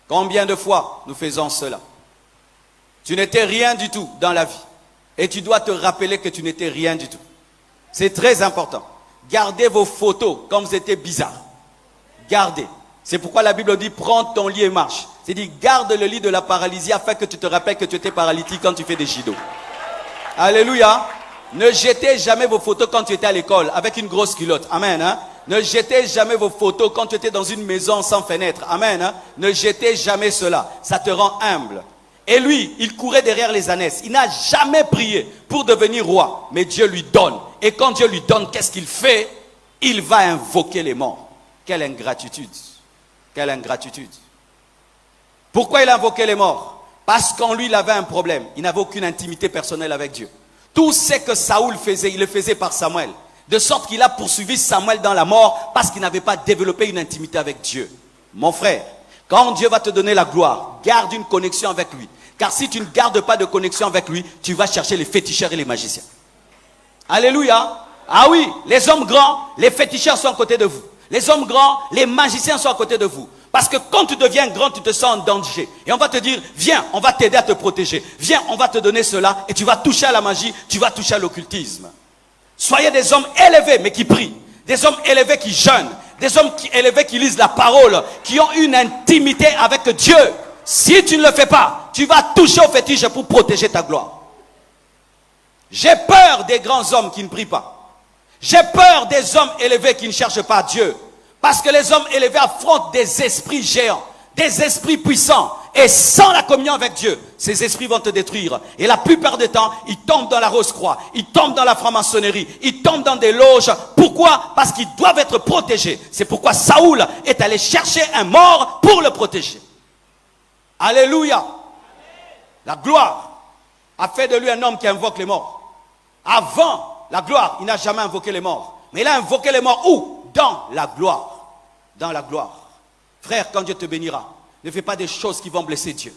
Combien de fois nous faisons cela? Tu n'étais rien du tout dans la vie et tu dois te rappeler que tu n'étais rien du tout. C'est très important. Gardez vos photos comme c'était bizarre. Gardez. C'est pourquoi la Bible dit prends ton lit et marche. C'est-à-dire garde le lit de la paralysie afin que tu te rappelles que tu étais paralytique quand tu fais des judo. Alléluia. Ne jetez jamais vos photos quand tu étais à l'école avec une grosse culotte. Amen. Hein? Ne jetez jamais vos photos quand tu étais dans une maison sans fenêtre. Amen. Hein? Ne jetez jamais cela. Ça te rend humble. Et lui, il courait derrière les ânesses. Il n'a jamais prié pour devenir roi. Mais Dieu lui donne. Et quand Dieu lui donne, qu'est-ce qu'il fait? Il va invoquer les morts. Quelle ingratitude. Quelle ingratitude. Pourquoi il a invoqué les morts? Parce qu'en lui, il avait un problème. Il n'avait aucune intimité personnelle avec Dieu. Tout ce que Saoul faisait, il le faisait par Samuel. De sorte qu'il a poursuivi Samuel dans la mort parce qu'il n'avait pas développé une intimité avec Dieu. Mon frère, quand Dieu va te donner la gloire, garde une connexion avec lui. Car si tu ne gardes pas de connexion avec lui, tu vas chercher les féticheurs et les magiciens. Alléluia. Ah oui, les hommes grands, les féticheurs sont à côté de vous. Les hommes grands, les magiciens sont à côté de vous. Parce que quand tu deviens grand, tu te sens en danger. Et on va te dire, viens, on va t'aider à te protéger. Viens, on va te donner cela. Et tu vas toucher à la magie, tu vas toucher à l'occultisme. Soyez des hommes élevés, mais qui prient. Des hommes élevés qui jeûnent. Des hommes élevés qui lisent la parole. Qui ont une intimité avec Dieu. Si tu ne le fais pas, tu vas toucher au fétiche pour protéger ta gloire. J'ai peur des grands hommes qui ne prient pas. J'ai peur des hommes élevés qui ne cherchent pas Dieu. Parce que les hommes élevés affrontent des esprits géants, des esprits puissants. Et sans la communion avec Dieu, ces esprits vont te détruire. Et la plupart du temps, ils tombent dans la rose-croix, ils tombent dans la franc-maçonnerie, ils tombent dans des loges. Pourquoi? Parce qu'ils doivent être protégés. C'est pourquoi Saoul est allé chercher un mort pour le protéger. Alléluia. La gloire a fait de lui un homme qui invoque les morts. Avant la gloire, il n'a jamais invoqué les morts. Mais il a invoqué les morts où? Dans la gloire. Dans la gloire. Frère, quand Dieu te bénira, ne fais pas des choses qui vont blesser Dieu.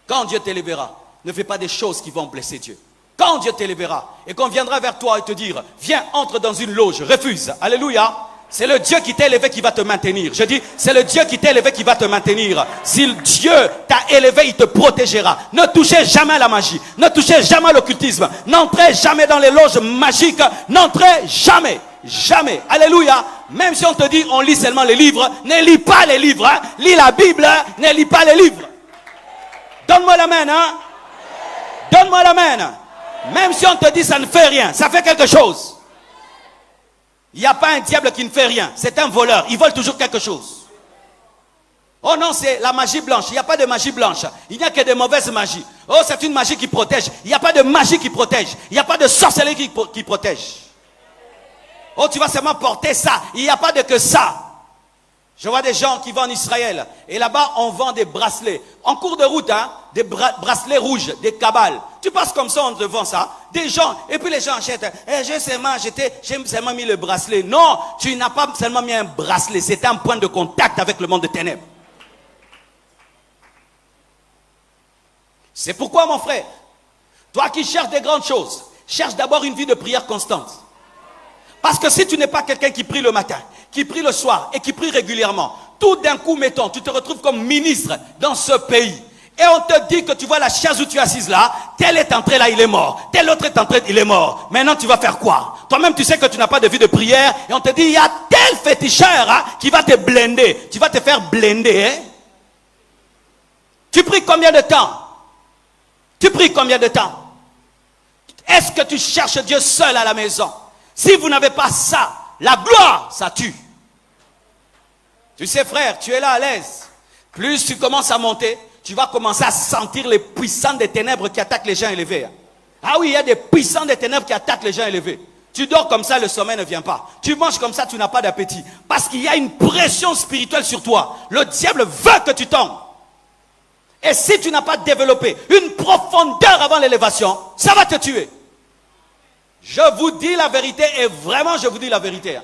Quand Dieu t'élèvera, ne fais pas des choses qui vont blesser Dieu. Quand Dieu t'élèvera et qu'on viendra vers toi et te dire, viens, entre dans une loge, refuse. Alléluia. C'est le Dieu qui t'a élevé qui va te maintenir. Je dis, c'est le Dieu qui t'a élevé qui va te maintenir. Si Dieu t'a élevé, il te protégera. Ne touchez jamais à la magie. Ne touchez jamais à l'occultisme. N'entrez jamais dans les loges magiques. N'entrez jamais. Jamais. Alléluia. Même si on te dit, on lit seulement les livres, ne lis pas les livres. Hein. Lis la Bible, hein. Ne lis pas les livres. Donne-moi l'amen. Hein. Donne-moi l'amen. Même si on te dit, ça ne fait rien. Ça fait quelque chose. Il n'y a pas un diable qui ne fait rien. C'est un voleur. Il vole toujours quelque chose. Oh non, c'est la magie blanche. Il n'y a pas de magie blanche. Il n'y a que de mauvaises magies. Oh, c'est une magie qui protège. Il n'y a pas de magie qui protège. Il n'y a pas de sorcellerie qui protège. Oh, tu vas seulement porter ça. Il n'y a pas de que ça. Je vois des gens qui vont en Israël. Et là-bas, on vend des bracelets. En cours de route, hein, des bracelets rouges, des cabales. Tu passes comme ça, on te vend ça. Des gens, et puis les gens achètent. J'ai seulement mis le bracelet. Non, tu n'as pas seulement mis un bracelet. C'est un point de contact avec le monde de ténèbres. C'est pourquoi, mon frère, toi qui cherches des grandes choses, cherche d'abord une vie de prière constante. Parce que si tu n'es pas quelqu'un qui prie le matin, qui prie le soir et qui prie régulièrement, tout d'un coup, mettons, tu te retrouves comme ministre dans ce pays. Et on te dit que tu vois la chaise où tu es assise là, tel est entré là, il est mort. Tel autre est entré, il est mort. Maintenant, tu vas faire quoi? Toi-même, tu sais que tu n'as pas de vie de prière. Et on te dit, il y a tel féticheur hein, qui va te blender. Tu vas te faire blender. Hein? Tu pries combien de temps? Tu pries combien de temps? Est-ce que tu cherches Dieu seul à la maison? Si vous n'avez pas ça, la gloire, ça tue. Tu sais, frère, tu es là à l'aise. Plus tu commences à monter, tu vas commencer à sentir les puissants des ténèbres qui attaquent les gens élevés. Ah oui, il y a des puissants des ténèbres qui attaquent les gens élevés. Tu dors comme ça, le sommeil ne vient pas. Tu manges comme ça, tu n'as pas d'appétit. Parce qu'il y a une pression spirituelle sur toi. Le diable veut que tu tombes. Et si tu n'as pas développé une profondeur avant l'élévation, ça va te tuer. Je vous dis la vérité et vraiment je vous dis la vérité.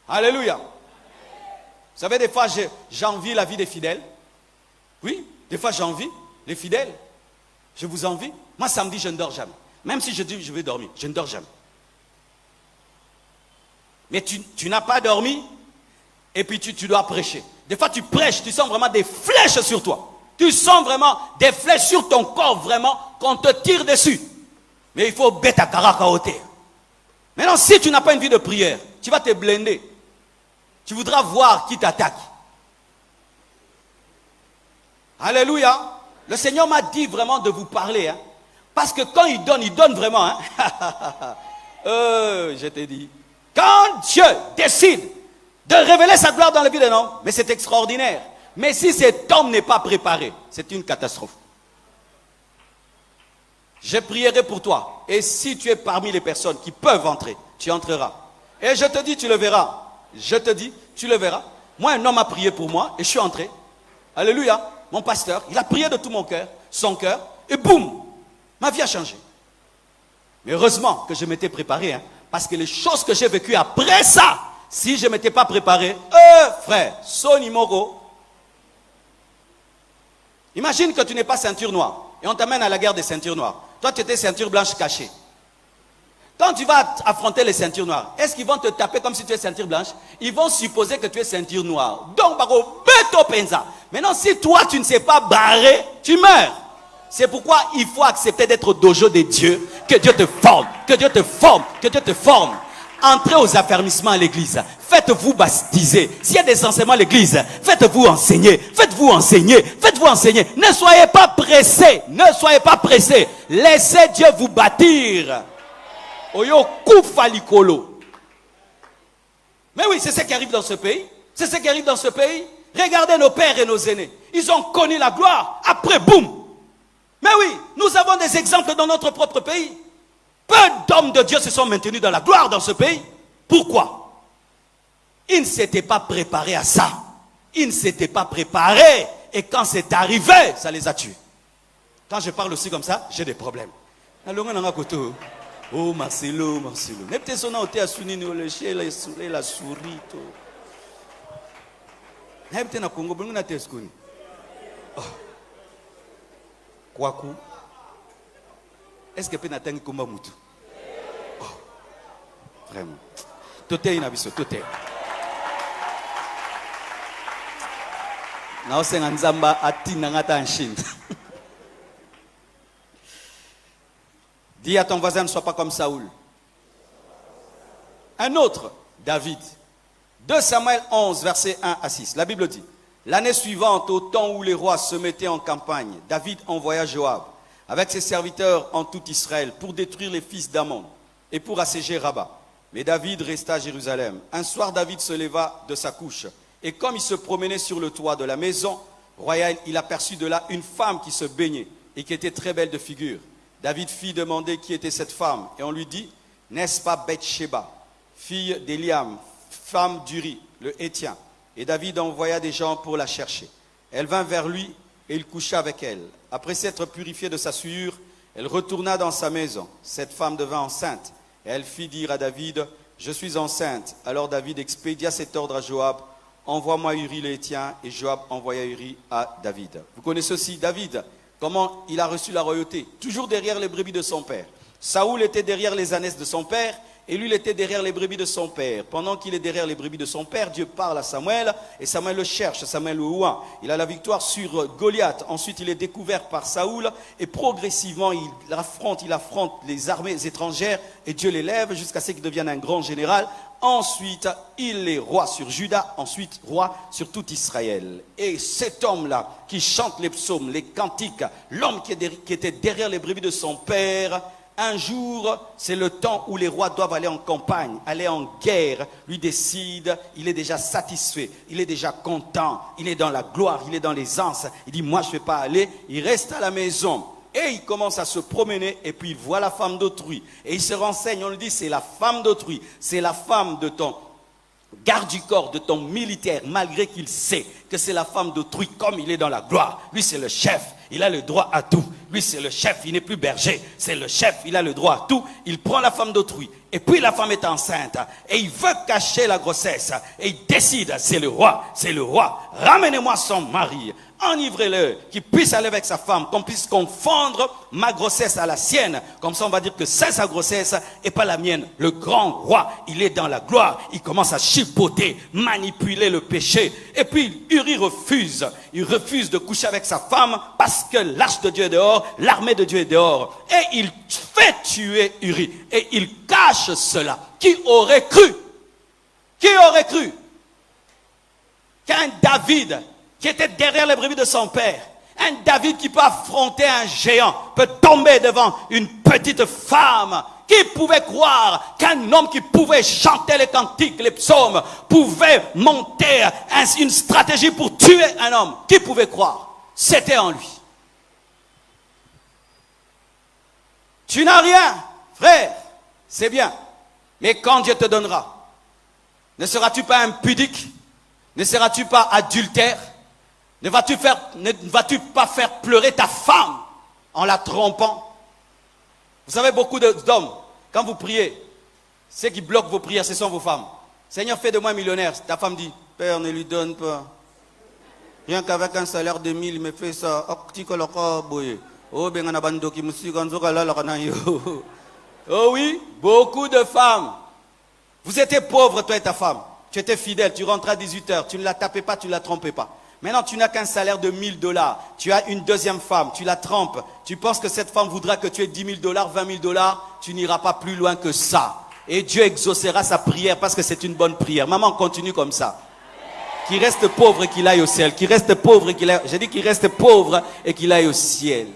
Alléluia. Vous savez, des fois j'envie la vie des fidèles. Oui, des fois j'envie les fidèles. Je vous envie. Moi samedi je ne dors jamais. Même si je dis je vais dormir, je ne dors jamais. Mais tu n'as pas dormi et puis tu dois prêcher. Des fois tu prêches, tu sens vraiment des flèches sur toi. Tu sens vraiment des flèches sur ton corps, vraiment, qu'on te tire dessus. Mais il faut bête à caractérer. Maintenant, si tu n'as pas une vie de prière, tu vas te blender. Tu voudras voir qui t'attaque. Alléluia. Le Seigneur m'a dit vraiment de vous parler. Hein, parce que quand il donne vraiment. Hein, je t'ai dit. Quand Dieu décide de révéler sa gloire dans la vie d'un homme, mais c'est extraordinaire. Mais si cet homme n'est pas préparé, c'est une catastrophe. Je prierai pour toi. Et si tu es parmi les personnes qui peuvent entrer, tu entreras. Et je te dis, tu le verras. Je te dis, tu le verras. Moi, un homme a prié pour moi et je suis entré. Alléluia. Mon pasteur, il a prié de tout mon cœur, son cœur, et boum, ma vie a changé. Mais heureusement que je m'étais préparé, hein, parce que les choses que j'ai vécues après ça, si je ne m'étais pas préparé, frère, Sony Moro. Imagine que tu n'es pas ceinture noire et on t'amène à la guerre des ceintures noires. Toi, tu étais ceinture blanche cachée. Quand tu vas affronter les ceintures noires, est-ce qu'ils vont te taper comme si tu es ceinture blanche? Ils vont supposer que tu es ceinture noire. Donc, maintenant, si toi, tu ne sais pas barrer, tu meurs. C'est pourquoi il faut accepter d'être au dojo de Dieu, que Dieu te forme, que Dieu te forme, que Dieu te forme. Entrez aux affermissements à l'église. Faites-vous baptiser. S'il y a des enseignements à l'église, faites-vous enseigner. Faites-vous enseigner. Faites-vous enseigner. Ne soyez pas pressés. Ne soyez pas pressés. Laissez Dieu vous bâtir. Oyo kufalikolo. Mais oui, c'est ce qui arrive dans ce pays. C'est ce qui arrive dans ce pays. Regardez nos pères et nos aînés. Ils ont connu la gloire. Après, boum. Mais oui, nous avons des exemples dans notre propre pays. Peu d'hommes de Dieu se sont maintenus dans la gloire dans ce pays. Pourquoi? Ils ne s'étaient pas préparés à ça. Ils ne s'étaient pas préparés. Et quand c'est arrivé, ça les a tués. Quand je parle aussi comme ça, j'ai des problèmes. Oh Marcelo, Marcelo. La souris. Kwaku. Est-ce que Pénatang Kumba Moutou? Oh, vraiment. Tout est inabiso, tout est. Naosenga Nzamba atina ngata en Chine. Dis à ton voisin, ne sois pas comme Saoul. Un autre, David. 2 Samuel 11, versets 1 à 6. La Bible dit: l'année suivante, au temps où les rois se mettaient en campagne, David envoya Joab avec ses serviteurs en tout Israël pour détruire les fils d'Ammon et pour assiéger Rabat. Mais David resta à Jérusalem. Un soir, David se leva de sa couche et comme il se promenait sur le toit de la maison royale, il aperçut de là une femme qui se baignait et qui était très belle de figure. David fit demander qui était cette femme et on lui dit: n'est-ce pas Bathsheba, fille d'Eliam, femme d'Uri, le Hétien? Et David envoya des gens pour la chercher. Elle vint vers lui et il coucha avec elle. Après s'être purifiée de sa souillure, elle retourna dans sa maison. Cette femme devint enceinte et elle fit dire à David: je suis enceinte. Alors David expédia cet ordre à Joab: envoie-moi Uri le Héthien. Et Joab envoya Uri à David. Vous connaissez aussi David, comment il a reçu la royauté, toujours derrière les brebis de son père. Saoul était derrière les ânesses de son père, et lui il était derrière les brebis de son père. Pendant qu'il est derrière les brebis de son père, Dieu parle à Samuel, et Samuel le cherche, Samuel le oint. Il a la victoire sur Goliath. Ensuite il est découvert par Saoul, et progressivement il affronte les armées étrangères, et Dieu l'élève jusqu'à ce qu'il devienne un grand général. Ensuite, il est roi sur Juda, ensuite roi sur tout Israël. Et cet homme-là, qui chante les psaumes, les cantiques, l'homme qui était derrière les brebis de son père, un jour, c'est le temps où les rois doivent aller en campagne, aller en guerre. Lui décide, il est déjà satisfait, il est déjà content, il est dans la gloire, il est dans l'aisance. Il dit, moi je ne vais pas aller, il reste à la maison. Et il commence à se promener et puis il voit la femme d'autrui. Et il se renseigne, on lui dit, c'est la femme d'autrui, c'est la femme de ton garde du corps, de ton militaire, malgré qu'il sait que c'est la femme d'autrui, comme il est dans la gloire. Lui c'est le chef, il a le droit à tout. Lui c'est le chef, il n'est plus berger, c'est le chef, il a le droit à tout. Il prend la femme d'autrui et puis la femme est enceinte et il veut cacher la grossesse et il décide, c'est le roi, ramenez-moi son mari. Enivrez-le, qu'il puisse aller avec sa femme, qu'on puisse confondre ma grossesse à la sienne. Comme ça, on va dire que c'est sa grossesse et pas la mienne. Le grand roi, il est dans la gloire. Il commence à chipoter, manipuler le péché. Et puis, Uri refuse. Il refuse de coucher avec sa femme parce que l'arche de Dieu est dehors, l'armée de Dieu est dehors. Et il fait tuer Uri. Et il cache cela. Qui aurait cru? Qui aurait cru qu'un David qui était derrière les brebis de son père, un David qui peut affronter un géant, peut tomber devant une petite femme? Qui pouvait croire qu'un homme qui pouvait chanter les cantiques, les psaumes, pouvait monter une stratégie pour tuer un homme? Qui pouvait croire? C'était en lui. Tu n'as rien, frère, c'est bien. Mais quand Dieu te donnera, ne seras-tu pas impudique? Ne seras-tu pas adultère? Ne vas-tu pas faire pleurer ta femme en la trompant? Vous savez, beaucoup d'hommes, quand vous priez, ceux qui bloquent vos prières, ce sont vos femmes. Seigneur, fais de moi millionnaire. Ta femme dit, Père, ne lui donne pas. Rien qu'avec un salaire de 1000, il me fait ça. Oh oui, beaucoup de femmes. Vous étiez pauvre, toi et ta femme. Tu étais fidèle, tu rentrais à 18h, tu ne la tapais pas, tu ne la trompais pas. Maintenant, tu n'as qu'un salaire de 1000 $. Tu as une deuxième femme, tu la trompes. Tu penses que cette femme voudra que tu aies 10 000 $, 20 000 $. Tu n'iras pas plus loin que ça. Et Dieu exaucera sa prière parce que c'est une bonne prière. Maman, continue comme ça. Qu'il reste pauvre et qu'il aille au ciel. Qu'il reste pauvre et qu'il aille... J'ai dit qu'il reste pauvre et qu'il aille au ciel.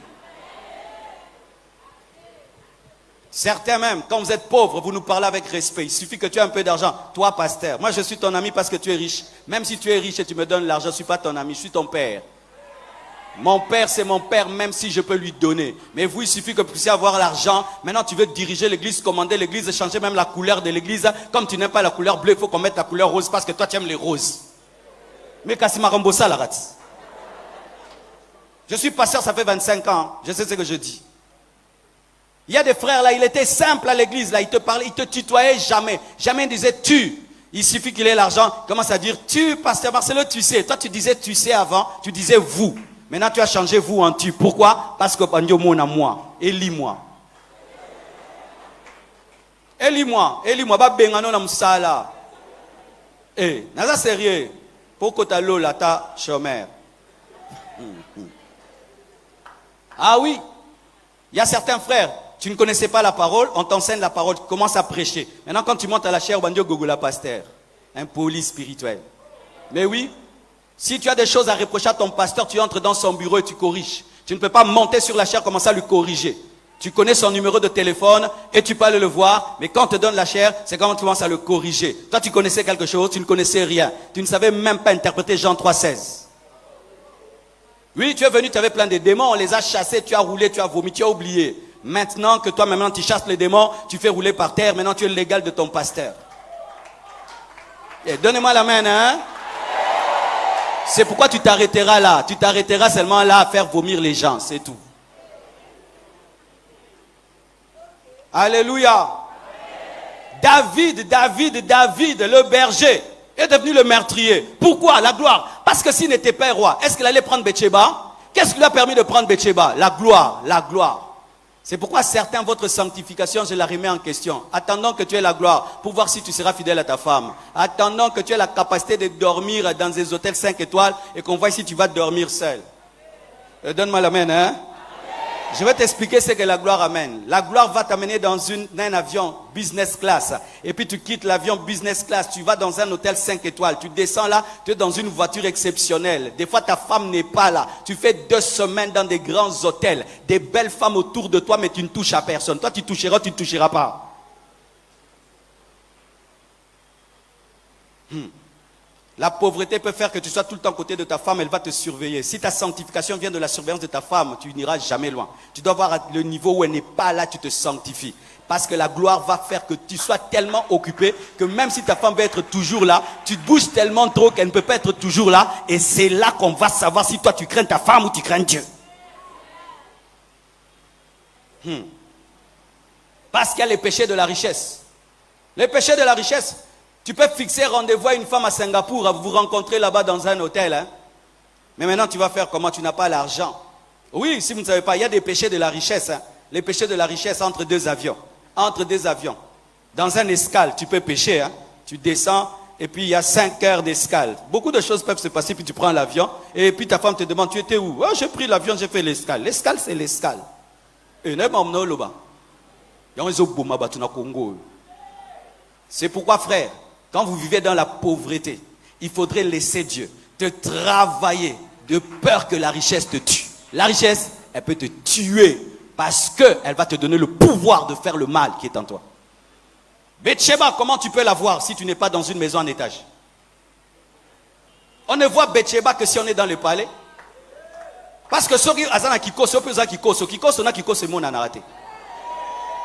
Certains même, quand vous êtes pauvre, vous nous parlez avec respect. Il suffit que tu aies un peu d'argent. Toi, pasteur, moi je suis ton ami parce que tu es riche. Même si tu es riche et tu me donnes l'argent, je ne suis pas ton ami, je suis ton père. Mon père, c'est mon père, même si je peux lui donner. Mais vous, il suffit que vous puissiez avoir l'argent. Maintenant, tu veux diriger l'église, commander l'église, changer même la couleur de l'église. Comme tu n'aimes pas la couleur bleue, il faut qu'on mette la couleur rose parce que toi, tu aimes les roses. Mais Kassima Rambosa, la rate. Je suis pasteur, ça fait 25 ans. Je sais ce que je dis. Il y a des frères là, il était simple à l'église là, il te parlait, il te tutoyait jamais. Jamais il disait tu. Il suffit qu'il ait l'argent, il commence à dire tu, pasteur Marcelo, tu sais. Toi tu disais tu sais avant, tu disais vous. Maintenant tu as changé vous en tu. Pourquoi? Parce que Bandio mon à moi. Élis-moi. Élis-moi. Élis-moi. Ba bengano na musala. Eh, naza sérieux. Pourquoi t'as l'eau là, ta chômeur? Ah oui. Il y a certains frères. Tu ne connaissais pas la parole, on t'enseigne la parole, tu commences à prêcher. Maintenant, quand tu montes à la chair, Bandio Gogola pasteur, impoli spirituel. Mais oui, si tu as des choses à reprocher à ton pasteur, tu entres dans son bureau et tu corriges. Tu ne peux pas monter sur la chair, commencer à lui corriger. Tu connais son numéro de téléphone et tu peux aller le voir, mais quand on te donne la chair, c'est quand tu commences à le corriger. Toi, tu connaissais quelque chose, tu ne connaissais rien. Tu ne savais même pas interpréter Jean 3,16. Oui, tu es venu, tu avais plein de démons, on les a chassés, tu as roulé, tu as vomi, tu as oublié. Maintenant que toi, maintenant, tu chasses les démons, tu fais rouler par terre, maintenant tu es l'égal de ton pasteur. Donnez-moi la main, hein? C'est pourquoi tu t'arrêteras là. Tu t'arrêteras seulement là à faire vomir les gens, c'est tout. Alléluia. David, le berger. est devenu le meurtrier. Pourquoi? La gloire. Parce que s'il n'était pas roi, est-ce qu'il allait prendre Bathsheba? Qu'est-ce qui lui a permis de prendre Bathsheba? La gloire, la gloire. C'est pourquoi certains, votre sanctification, je la remets en question. Attendant que tu aies la gloire pour voir si tu seras fidèle à ta femme. Attendant que tu aies la capacité de dormir dans des hôtels 5 étoiles et qu'on voit si tu vas dormir seul. Donne-moi l'amen, hein? Je vais t'expliquer ce que la gloire amène. La gloire va t'amener dans un avion business class. Et puis tu quittes l'avion business class. Tu vas dans un hôtel 5 étoiles. Tu descends là. Tu es dans une voiture exceptionnelle. Des fois ta femme n'est pas là. Tu fais 2 semaines dans des grands hôtels. Des belles femmes autour de toi, mais tu ne touches à personne. Toi tu toucheras, tu ne toucheras pas. La pauvreté peut faire que tu sois tout le temps à côté de ta femme, elle va te surveiller. Si ta sanctification vient de la surveillance de ta femme, tu n'iras jamais loin. Tu dois voir le niveau où elle n'est pas là, tu te sanctifies. Parce que la gloire va faire que tu sois tellement occupé que même si ta femme veut être toujours là, tu te bouges tellement trop qu'elle ne peut pas être toujours là. Et c'est là qu'on va savoir si toi tu crains ta femme ou tu crains Dieu. Parce qu'il y a les péchés de la richesse. Les péchés de la richesse. Tu peux fixer rendez-vous à une femme à Singapour, vous rencontrer là-bas dans un hôtel. Hein? Mais maintenant, tu vas faire comment? Tu n'as pas l'argent. Oui, si vous ne savez pas, il y a des péchés de la richesse. Hein? Les péchés de la richesse entre 2 avions. Entre 2 avions. Dans un escale, tu peux pécher. Hein? Tu descends et puis il y a 5 heures d'escale. Beaucoup de choses peuvent se passer, puis tu prends l'avion. Et puis ta femme te demande, tu étais où? Oh, j'ai pris l'avion, j'ai fait l'escale. L'escale, c'est l'escale. C'est pourquoi, frère, quand vous vivez dans la pauvreté, il faudrait laisser Dieu te travailler de peur que la richesse te tue. La richesse, elle peut te tuer parce qu'elle va te donner le pouvoir de faire le mal qui est en toi. Bathsheba, comment tu peux la voir si tu n'es pas dans une maison en étage? On ne voit Bathsheba que si on est dans le palais. Parce que ceux qui ont kikoso, c'est mon anaraté.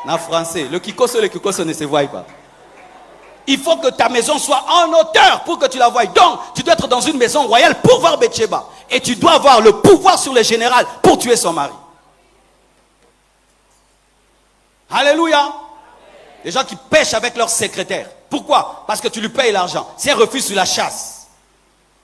En français, le kikoso ne se voit pas. Il faut que ta maison soit en hauteur pour que tu la voies. Donc, tu dois être dans une maison royale pour voir Bathsheba. Et tu dois avoir le pouvoir sur le général pour tuer son mari. Alléluia. Les gens qui pêchent avec leur secrétaire. Pourquoi? Parce que tu lui payes l'argent. Si elle refuse, tu la chasses.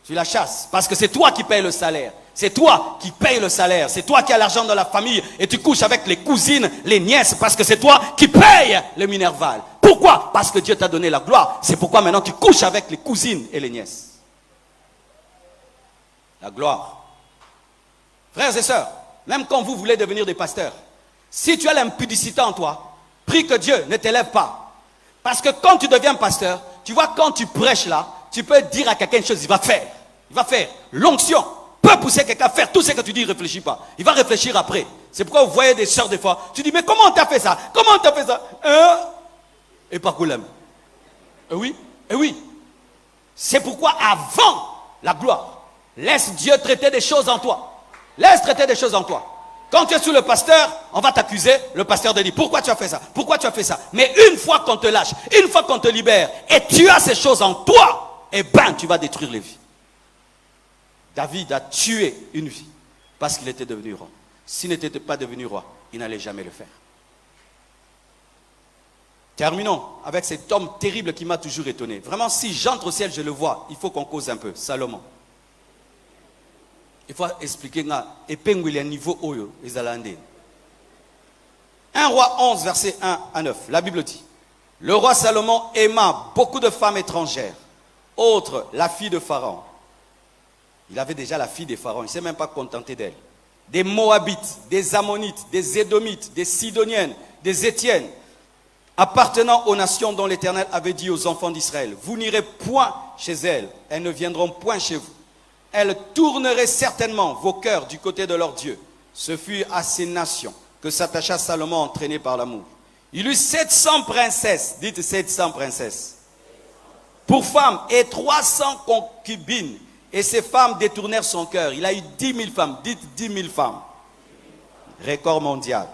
Tu la chasses. Parce que c'est toi qui payes le salaire. C'est toi qui payes le salaire. C'est toi qui as l'argent dans la famille. Et tu couches avec les cousines, les nièces. Parce que c'est toi qui payes le minerval. Pourquoi? Parce que Dieu t'a donné la gloire. C'est pourquoi maintenant tu couches avec les cousines et les nièces. La gloire. Frères et sœurs, même quand vous voulez devenir des pasteurs, si tu as l'impudicité en toi, prie que Dieu ne t'élève pas. Parce que quand tu deviens pasteur, tu vois, quand tu prêches là, tu peux dire à quelqu'un une chose, il va faire. Il va faire. L'onction peut pousser quelqu'un à faire tout ce que tu dis, il ne réfléchit pas. Il va réfléchir après. C'est pourquoi vous voyez des sœurs des fois, tu dis, mais comment on t'a fait ça? Comment on t'a fait ça? Et pas Koulem. Et oui, et oui. C'est pourquoi avant la gloire, laisse Dieu traiter des choses en toi. Laisse traiter des choses en toi. Quand tu es sous le pasteur, on va t'accuser. Le pasteur te dit, pourquoi tu as fait ça? Pourquoi tu as fait ça? Mais une fois qu'on te lâche, une fois qu'on te libère, et tu as ces choses en toi, eh ben, tu vas détruire les vies. David a tué une vie parce qu'il était devenu roi. S'il n'était pas devenu roi, il n'allait jamais le faire. Terminons avec cet homme terrible qui m'a toujours étonné. Vraiment, si j'entre au ciel, je le vois. Il faut qu'on cause un peu. Salomon. Il faut expliquer. Et il y a un niveau oyo. 1 Roi 11, verset 1 à 9. La Bible dit. Le roi Salomon aima beaucoup de femmes étrangères. Autre, la fille de Pharaon. Il avait déjà la fille de Pharaon. Il ne s'est même pas contenté d'elle. Des Moabites, des Ammonites, des Édomites, des Sidoniennes, des Étiennes. Appartenant aux nations dont l'Éternel avait dit aux enfants d'Israël, vous n'irez point chez elles, elles ne viendront point chez vous. Elles tourneraient certainement vos cœurs du côté de leur Dieu. Ce fut à ces nations que s'attacha Salomon entraîné par l'amour. Il eut 700 princesses, dites 700 princesses, pour femmes et 300 concubines. Et ces femmes détournèrent son cœur. Il a eu 10 000 femmes, dites 10 000 femmes. Record mondial.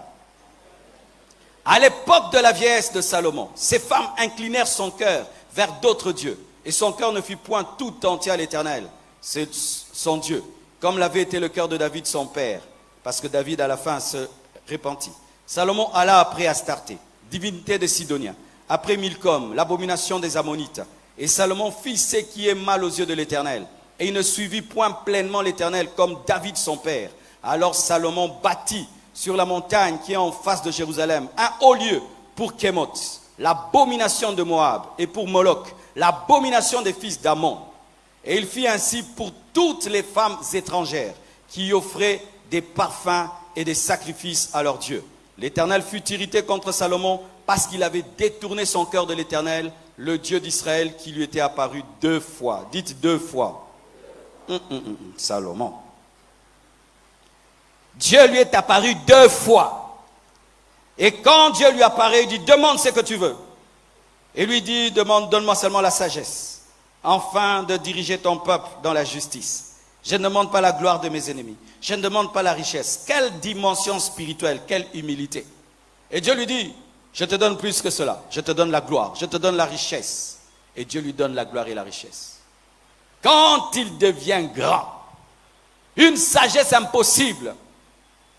À l'époque de la vieillesse de Salomon, ces femmes inclinèrent son cœur vers d'autres dieux. Et son cœur ne fut point tout entier à l'Éternel, c'est son Dieu, comme l'avait été le cœur de David son père. Parce que David à la fin se repentit. Salomon alla après Astarté, divinité des Sidoniens, après Milcom, l'abomination des Ammonites. Et Salomon fit ce qui est mal aux yeux de l'Éternel. Et il ne suivit point pleinement l'Éternel comme David son père. Alors Salomon bâtit sur la montagne qui est en face de Jérusalem un haut lieu pour Kémoth, l'abomination de Moab, et pour Moloch, l'abomination des fils d'Ammon. Et il fit ainsi pour toutes les femmes étrangères qui offraient des parfums et des sacrifices à leur Dieu. L'Éternel fut irrité contre Salomon parce qu'il avait détourné son cœur de l'Éternel, le Dieu d'Israël, qui lui était apparu 2 fois. Dites 2 fois. Salomon. Dieu lui est apparu 2 fois. Et quand Dieu lui apparaît, il dit, demande ce que tu veux. Et lui dit, donne-moi seulement la sagesse, afin de diriger ton peuple dans la justice. Je ne demande pas la gloire de mes ennemis. Je ne demande pas la richesse. Quelle dimension spirituelle, quelle humilité. Et Dieu lui dit, je te donne plus que cela. Je te donne la gloire, je te donne la richesse. Et Dieu lui donne la gloire et la richesse. Quand il devient grand, une sagesse impossible,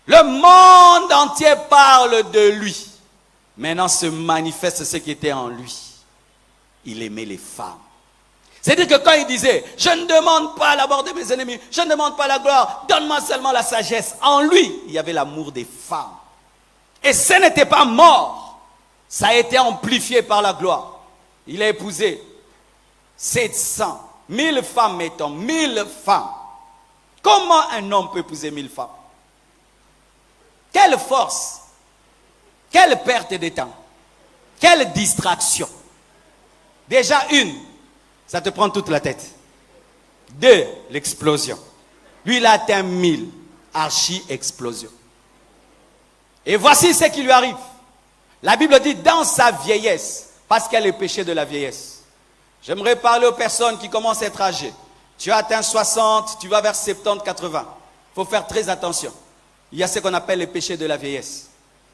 le monde entier parle de lui. Maintenant se manifeste ce qui était en lui. Il aimait les femmes. C'est-à-dire que quand il disait, je ne demande pas la mort de mes ennemis, je ne demande pas la gloire, donne-moi seulement la sagesse. En lui, il y avait l'amour des femmes. Et ce n'était pas mort. Ça a été amplifié par la gloire. Il a épousé 700, 1000 femmes, mettons, 1000 femmes. Comment un homme peut épouser 1000 femmes? Quelle force, quelle perte de temps, quelle distraction. Déjà une, ça te prend toute la tête. 2, l'explosion. Lui, il a atteint 1000, archi-explosion. Et voici ce qui lui arrive. La Bible dit dans sa vieillesse, parce qu'elle est péché de la vieillesse. J'aimerais parler aux personnes qui commencent à être âgées. Tu as atteint 60, tu vas vers 70, 80. Il faut faire très attention. Il y a ce qu'on appelle les péchés de la vieillesse.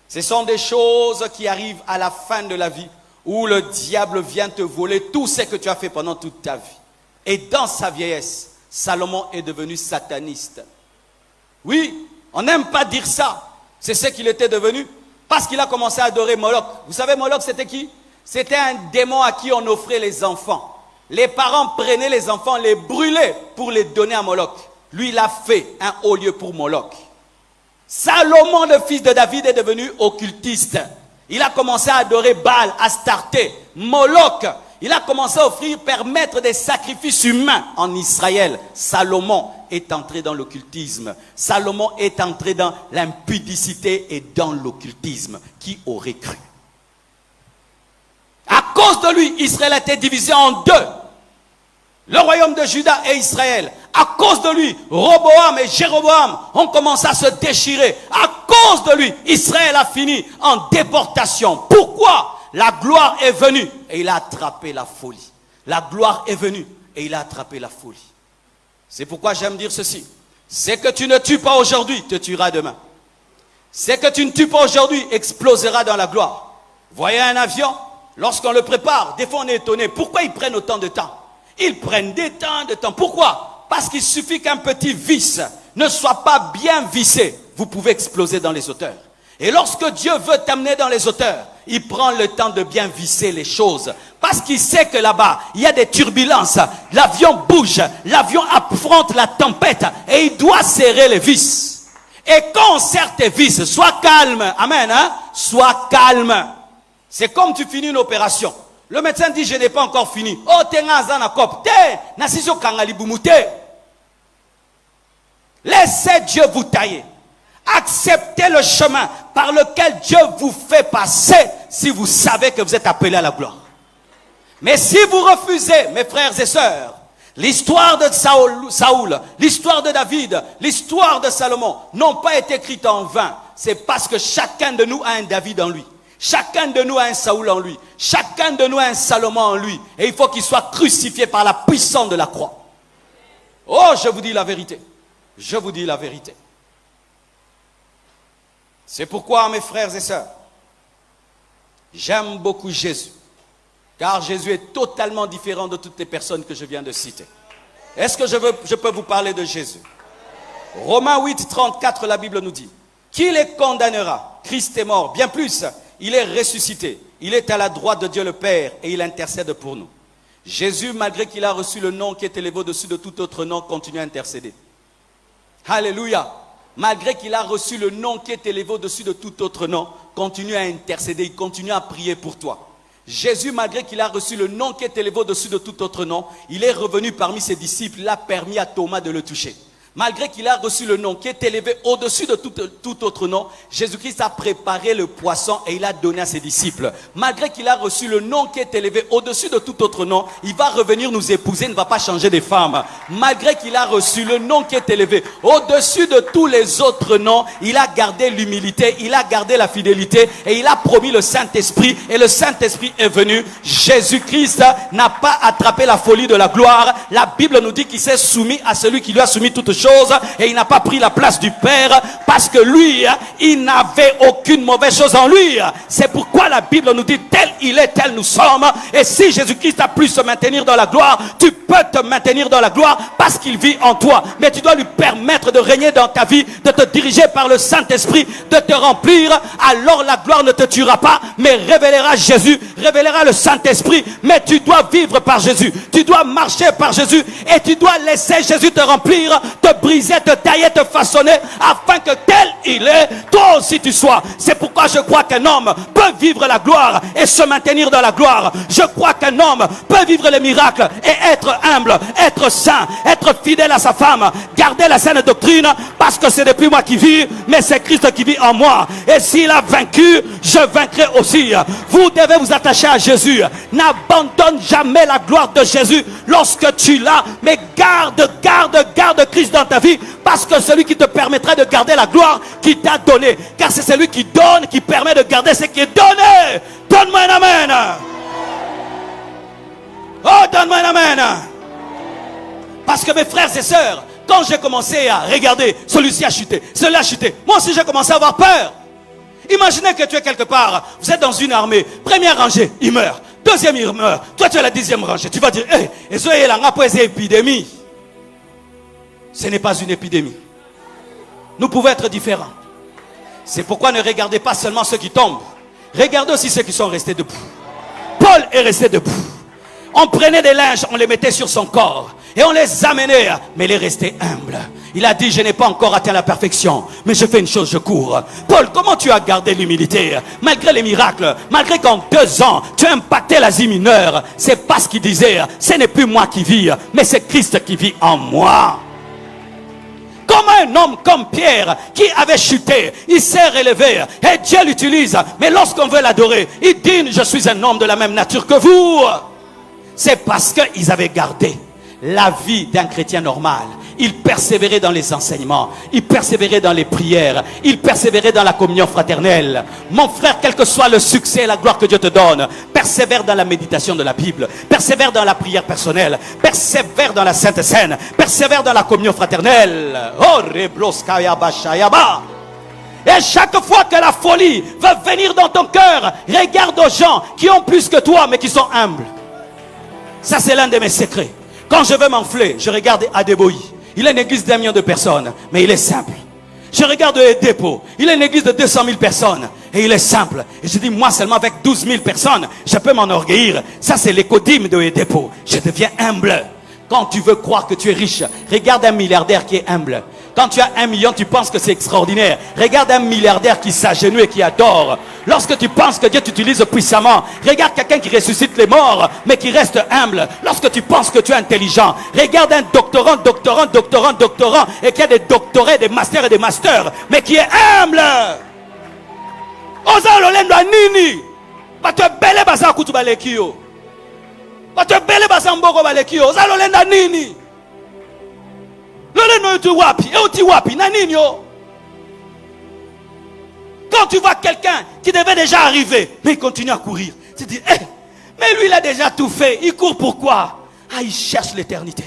Ce sont des choses qui arrivent à la fin de la vie, où le diable vient te voler tout ce que tu as fait pendant toute ta vie. Et dans sa vieillesse, Salomon est devenu sataniste. Oui, on n'aime pas dire ça. C'est ce qu'il était devenu, parce qu'il a commencé à adorer Moloch. Vous savez Moloch c'était qui? C'était un démon à qui on offrait les enfants. Les parents prenaient les enfants, les brûlaient pour les donner à Moloch. Lui, il a fait un haut lieu pour Moloch. Salomon, le fils de David, est devenu occultiste. Il a commencé à adorer Baal, Astarté, Moloch. Il a commencé à permettre des sacrifices humains en Israël. Salomon est entré dans l'occultisme. Salomon est entré dans l'impudicité et dans l'occultisme. Qui aurait cru? À cause de lui, Israël a été divisé en 2. Le royaume de Juda et Israël. À cause de lui, Roboam et Jéroboam ont commencé à se déchirer. À cause de lui, Israël a fini en déportation. Pourquoi? La gloire est venue et il a attrapé la folie. La gloire est venue et il a attrapé la folie. C'est pourquoi j'aime dire ceci. Ce que tu ne tues pas aujourd'hui, te tuera demain. Ce que tu ne tues pas aujourd'hui, explosera dans la gloire. Voyez un avion, lorsqu'on le prépare, des fois on est étonné. Pourquoi ils prennent autant de temps? Ils prennent des temps de temps. Pourquoi? Parce qu'il suffit qu'un petit vis ne soit pas bien vissé. Vous pouvez exploser dans les hauteurs. Et lorsque Dieu veut t'amener dans les hauteurs, il prend le temps de bien visser les choses. Parce qu'il sait que là-bas, il y a des turbulences. L'avion bouge, l'avion affronte la tempête et il doit serrer les vis. Et quand on serre tes vis, sois calme. Amen. Hein? Sois calme. C'est comme tu finis une opération. Le médecin dit, je n'ai pas encore fini. Oh, laissez Dieu vous tailler. Acceptez le chemin par lequel Dieu vous fait passer si vous savez que vous êtes appelé à la gloire. Mais si vous refusez, mes frères et sœurs, l'histoire de Saoul, l'histoire de David, l'histoire de Salomon n'ont pas été écrites en vain. C'est parce que chacun de nous a un David en lui. Chacun de nous a un Saoul en lui. Chacun de nous a un Salomon en lui. Et il faut qu'il soit crucifié par la puissance de la croix. Oh, je vous dis la vérité. Je vous dis la vérité. C'est pourquoi, mes frères et sœurs, j'aime beaucoup Jésus. Car Jésus est totalement différent de toutes les personnes que je viens de citer. Est-ce que je peux vous parler de Jésus? Romains 8, 34, la Bible nous dit: qui les condamnera? Christ est mort. Bien plus, il est ressuscité. Il est à la droite de Dieu le Père et il intercède pour nous. Jésus, malgré qu'il a reçu le nom qui est élevé au-dessus de tout autre nom, continue à intercéder. Alléluia. Malgré qu'il a reçu le nom qui est élevé au-dessus de tout autre nom, continue à intercéder, il continue à prier pour toi. Jésus, malgré qu'il a reçu le nom qui est élevé au-dessus de tout autre nom, il est revenu parmi ses disciples, il a permis à Thomas de le toucher. Malgré qu'il a reçu le nom qui est élevé au-dessus de tout autre nom, Jésus-Christ a préparé le poisson et il a donné à ses disciples. Malgré qu'il a reçu le nom qui est élevé au-dessus de tout autre nom, il va revenir nous épouser, il ne va pas changer de femme. Malgré qu'il a reçu le nom qui est élevé au-dessus de tous les autres noms, il a gardé l'humilité, il a gardé la fidélité et il a promis le Saint-Esprit et le Saint-Esprit est venu. Jésus-Christ n'a pas attrapé la folie de la gloire. La Bible nous dit qu'il s'est soumis à celui qui lui a soumis toutes choses. Et il n'a pas pris la place du Père parce que lui, il n'avait aucune mauvaise chose en lui. C'est pourquoi la Bible nous dit tel il est, tel nous sommes. Et si Jésus-Christ a pu se maintenir dans la gloire, tu peux te maintenir dans la gloire parce qu'il vit en toi. Mais tu dois lui permettre de régner dans ta vie, de te diriger par le Saint-Esprit, de te remplir. Alors la gloire ne te tuera pas, mais révélera Jésus, révélera le Saint-Esprit. Mais tu dois vivre par Jésus, tu dois marcher par Jésus et tu dois laisser Jésus te remplir, te briser, te tailler, te façonner, afin que tel il est, toi aussi tu sois. C'est pourquoi je crois qu'un homme peut vivre la gloire et se maintenir dans la gloire. Je crois qu'un homme peut vivre les miracles et être humble, être saint, être fidèle à sa femme, garder la saine doctrine, parce que c'est depuis moi qui vis, mais c'est Christ qui vit en moi. Et s'il a vaincu, je vaincrai aussi. Vous devez vous attacher à Jésus. N'abandonne jamais la gloire de Jésus lorsque tu l'as, mais garde Christ dans ta vie, parce que celui qui te permettra de garder la gloire qui t'a donné, car c'est celui qui donne, qui permet de garder ce qui est donné. Donne-moi un amen. Oh, donne-moi un amen. Parce que mes frères et sœurs, quand j'ai commencé à regarder, celui-ci a chuté, celui-là a chuté, moi aussi j'ai commencé à avoir peur. Imaginez que tu es quelque part, vous êtes dans une armée, première rangée, il meurt, deuxième il meurt, toi tu es la 10e rangée, tu vas dire, et ça est là, on a épidémie. Ce n'est pas une épidémie. Nous pouvons être différents. C'est pourquoi ne regardez pas seulement ceux qui tombent. Regardez aussi ceux qui sont restés debout. Paul est resté debout. On prenait des linges, on les mettait sur son corps. Et on les amenait, mais il est resté humble. Il a dit, je n'ai pas encore atteint la perfection, mais je fais une chose, je cours. Paul, comment tu as gardé l'humilité? Malgré les miracles, malgré qu'en 2 ans, tu as impacté l'Asie mineure. C'est pas ce qu'il disait, ce n'est plus moi qui vis, mais c'est Christ qui vit en moi. Comme un homme comme Pierre qui avait chuté, il s'est relevé et Dieu l'utilise. Mais lorsqu'on veut l'adorer, il dit, je suis un homme de la même nature que vous. C'est parce qu'ils avaient gardé la vie d'un chrétien normal. Ils persévéraient dans les enseignements, ils persévéraient dans les prières, ils persévéraient dans la communion fraternelle. Mon frère, quel que soit le succès et la gloire que Dieu te donne, persévère dans la méditation de la Bible, persévère dans la prière personnelle, persévère dans la Sainte Seine, persévère dans la communion fraternelle. Oh, et chaque fois que la folie va venir dans ton cœur, regarde aux gens qui ont plus que toi mais qui sont humbles. Ça, c'est l'un de mes secrets. Quand je veux m'enfler, je regarde Adeboyi. Il a une église d'1 million de personnes, mais il est simple. Je regarde Edepo. Il a une église de 200 000 personnes, et il est simple. Et je dis, moi seulement avec 12 000 personnes, je peux m'enorgueillir. Ça, c'est l'écodime de Edepo. Je deviens humble. Quand tu veux croire que tu es riche, regarde un milliardaire qui est humble. Quand tu as 1 million, tu penses que c'est extraordinaire. Regarde un milliardaire qui s'agenouille et qui adore. Lorsque tu penses que Dieu t'utilise puissamment, regarde quelqu'un qui ressuscite les morts, mais qui reste humble. Lorsque tu penses que tu es intelligent, regarde un doctorant, et qui a des doctorats, des masters et des masters, mais qui est humble. Oza lolendo nini? Bato bele basa kutu balekio. Bato bele basa mboko balekio. Oza lolendo nini? Quand tu vois quelqu'un qui devait déjà arriver, mais il continue à courir, tu te dis, mais lui il a déjà tout fait, il court pourquoi? Ah, il cherche l'éternité.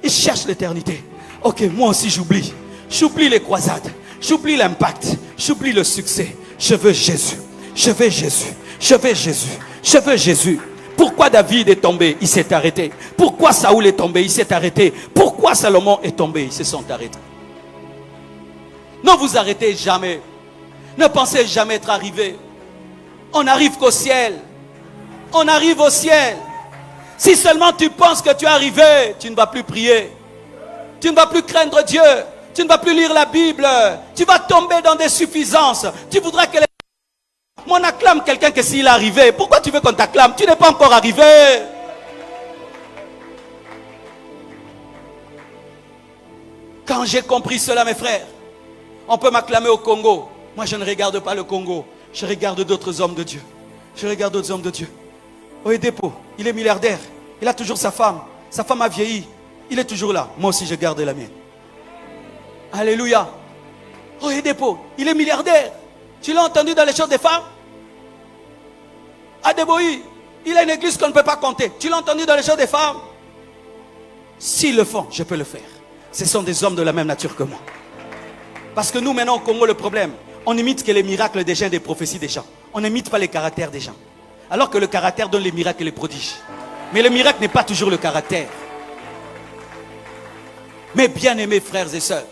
Il cherche l'éternité. Ok, moi aussi j'oublie. J'oublie les croisades, j'oublie l'impact, j'oublie le succès. Je veux Jésus, je veux Jésus, je veux Jésus, je veux Jésus. Pourquoi David est tombé? Il s'est arrêté. Pourquoi Saoul est tombé? Il s'est arrêté. Pourquoi Salomon est tombé? Ils se sont arrêtés. Ne vous arrêtez jamais. Ne pensez jamais être arrivé. On n'arrive qu'au ciel. On arrive au ciel. Si seulement tu penses que tu es arrivé, tu ne vas plus prier. Tu ne vas plus craindre Dieu. Tu ne vas plus lire la Bible. Tu vas tomber dans des suffisances. Tu voudras que les... On acclame quelqu'un que s'il est arrivé. Pourquoi tu veux qu'on t'acclame? Tu n'es pas encore arrivé. Quand j'ai compris cela, mes frères, on peut m'acclamer au Congo. Moi, je ne regarde pas le Congo. Je regarde d'autres hommes de Dieu. Je regarde d'autres hommes de Dieu. Oyedepo, il est milliardaire. Il a toujours sa femme. Sa femme a vieilli. Il est toujours là. Moi aussi, je garde la mienne. Alléluia. Oyedepo, il est milliardaire. Tu l'as entendu dans les choses des femmes? Adeboyi, il a une église qu'on ne peut pas compter. Tu l'as entendu dans les choses des femmes? S'ils le font, je peux le faire. Ce sont des hommes de la même nature que moi. Parce que nous, maintenant, au Congo, le problème, on imite que les miracles des gens et des prophéties des gens. On n'imite pas les caractères des gens. Alors que le caractère donne les miracles et les prodiges. Mais le miracle n'est pas toujours le caractère. Mes bien-aimés frères et sœurs,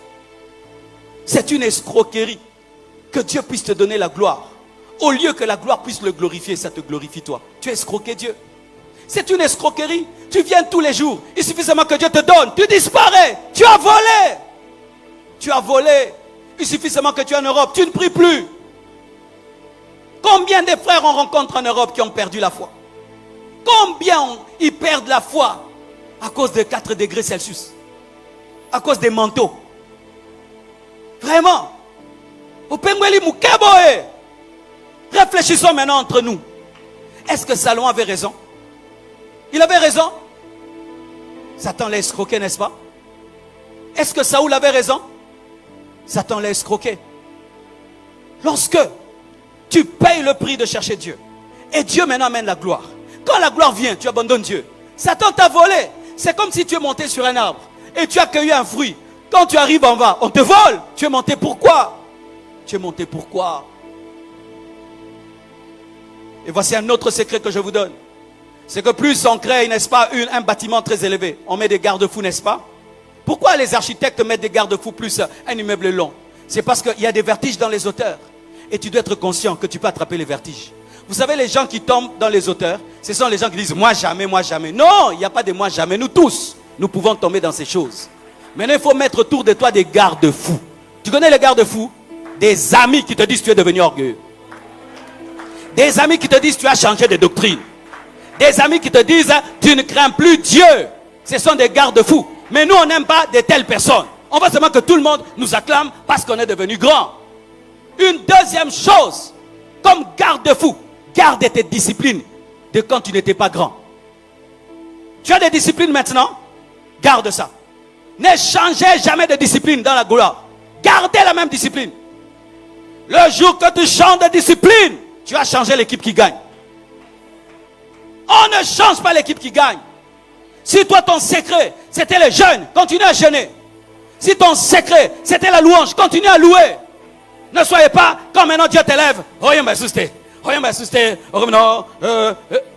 c'est une escroquerie que Dieu puisse te donner la gloire. Au lieu que la gloire puisse le glorifier, ça te glorifie toi. Tu as escroqué Dieu. C'est une escroquerie. Tu viens tous les jours. Il suffit seulement que Dieu te donne. Tu disparais. Tu as volé. Tu as volé. Il suffit seulement que tu es en Europe. Tu ne pries plus. Combien de frères on rencontre en Europe qui ont perdu la foi? Combien ils perdent la foi à cause de 4 degrés Celsius? À cause des manteaux. Vraiment. Réfléchissons maintenant entre nous. Est-ce que Salomon avait raison? Il avait raison. Satan l'a escroqué, n'est-ce pas? Est-ce que Saoul avait raison? Satan l'a escroqué. Lorsque tu payes le prix de chercher Dieu, et Dieu maintenant amène la gloire. Quand la gloire vient, tu abandonnes Dieu. Satan t'a volé. C'est comme si tu es monté sur un arbre et tu as cueilli un fruit. Quand tu arrives en bas, on te vole. Tu es monté pourquoi? Tu es monté pourquoi? Et voici un autre secret que je vous donne. C'est que plus on crée, n'est-ce pas, un bâtiment très élevé, on met des garde-fous, n'est-ce pas? Pourquoi les architectes mettent des garde-fous plus un immeuble long? C'est parce qu'il y a des vertiges dans les hauteurs. Et tu dois être conscient que tu peux attraper les vertiges. Vous savez, les gens qui tombent dans les hauteurs, ce sont les gens qui disent moi jamais, moi jamais. Non, il n'y a pas de moi jamais. Nous tous, nous pouvons tomber dans ces choses. Maintenant, il faut mettre autour de toi des garde-fous. Tu connais les garde-fous? Des amis qui te disent tu es devenu orgueilleux. Des amis qui te disent tu as changé de doctrine. Des amis qui te disent tu ne crains plus Dieu. Ce sont des garde-fous. Mais nous, on n'aime pas de telles personnes. On veut seulement que tout le monde nous acclame parce qu'on est devenu grand. Une deuxième chose, comme garde-fou, garde tes disciplines de quand tu n'étais pas grand. Tu as des disciplines maintenant? Garde ça. Ne changez jamais de discipline dans la gloire. Gardez la même discipline. Le jour que tu changes de discipline, tu vas changer l'équipe qui gagne. On ne change pas l'équipe qui gagne. Si toi ton secret c'était le jeûne, continue à jeûner. Si ton secret c'était la louange, continue à louer. Ne soyez pas quand maintenant Dieu t'élève.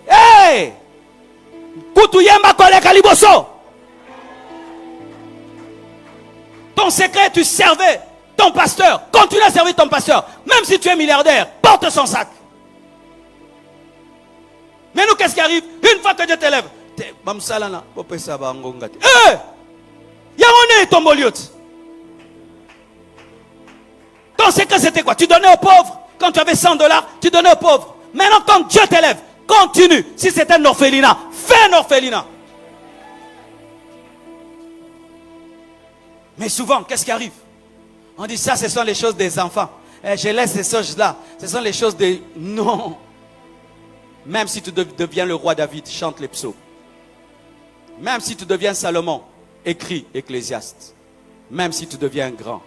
Hey! Ton secret, tu servais ton pasteur. Continue à servir ton pasteur. Même si tu es milliardaire, porte son sac. Mais nous, qu'est-ce qui arrive? Une fois que Dieu t'élève, ton secret c'était quoi? Tu donnais aux pauvres. Quand tu avais 100 $, tu donnais aux pauvres. Maintenant quand Dieu t'élève, continue. Si c'est un orphelinat, fais un orphelinat. Mais souvent, qu'est-ce qui arrive? On dit ça, ce sont les choses des enfants. Je laisse ces choses-là. Ce sont les choses des... Non. Même si tu deviens le roi David, chante les psaumes. Même si tu deviens Salomon, écris Ecclésiaste. Même si tu deviens grand,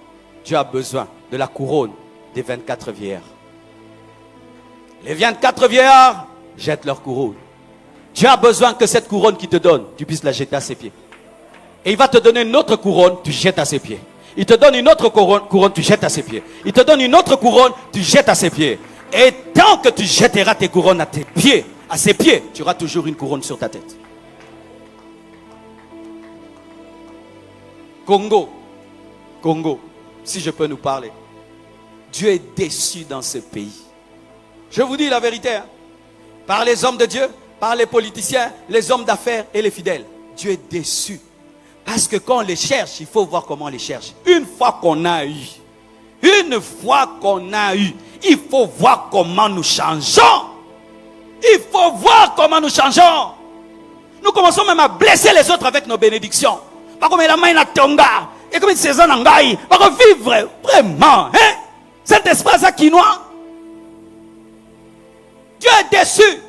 tu as besoin de la couronne des 24 vieillards. Les 24 vieillards jettent leur couronne. Tu as besoin que cette couronne qui te donne, tu puisses la jeter à ses pieds. Et il va te donner une autre couronne, tu jettes à ses pieds. Il te donne une autre couronne, tu jettes à ses pieds. Il te donne une autre couronne, tu jettes à ses pieds. Et tant que tu jetteras tes couronnes à tes pieds, à ses pieds, tu auras toujours une couronne sur ta tête. Congo, si je peux nous parler. Dieu est déçu dans ce pays. Je vous dis la vérité. Hein. Par les hommes de Dieu, par les politiciens, les hommes d'affaires et les fidèles. Dieu est déçu. Parce que quand on les cherche, il faut voir comment on les cherche. Une fois qu'on a eu, il faut voir comment nous changeons. Il faut voir comment nous changeons. Nous commençons même à blesser les autres avec nos bénédictions. Pas comme la main na tonga. Et comme c'est ça n'angaï. Pas comme vivre vraiment. Hein? Cet espace à quinoa. Dieu est déçu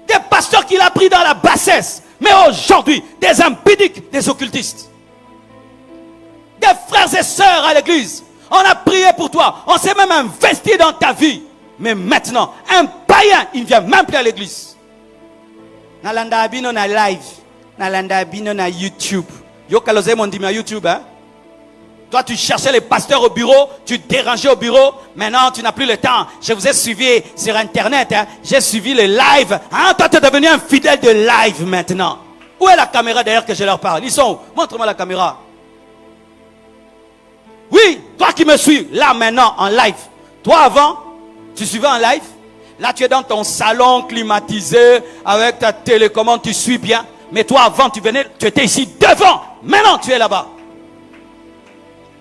des pasteurs qu'il a pris dans la bassesse. Mais aujourd'hui, des impudiques, des occultistes. Des frères et sœurs à l'église. On a prié pour toi. On s'est même investi dans ta vie. Mais maintenant, un païen, il ne vient même plus à l'église. Nalanda abino na live. Nalanda abino na YouTube. Yo kalose mon dimi à YouTube, hein? Toi, tu cherchais les pasteurs au bureau, tu dérangeais au bureau. Maintenant, tu n'as plus le temps. Je vous ai suivi sur Internet. Hein? J'ai suivi le live. Hein? Toi, tu es devenu un fidèle de live maintenant. Où est la caméra d'ailleurs que je leur parle? Ils sont où? Montre-moi la caméra. Oui, toi qui me suis là maintenant en live. Toi avant, tu suivais en live. Là, tu es dans ton salon climatisé avec ta télécommande, tu suis bien. Mais toi avant, tu étais ici devant. Maintenant, tu es là-bas.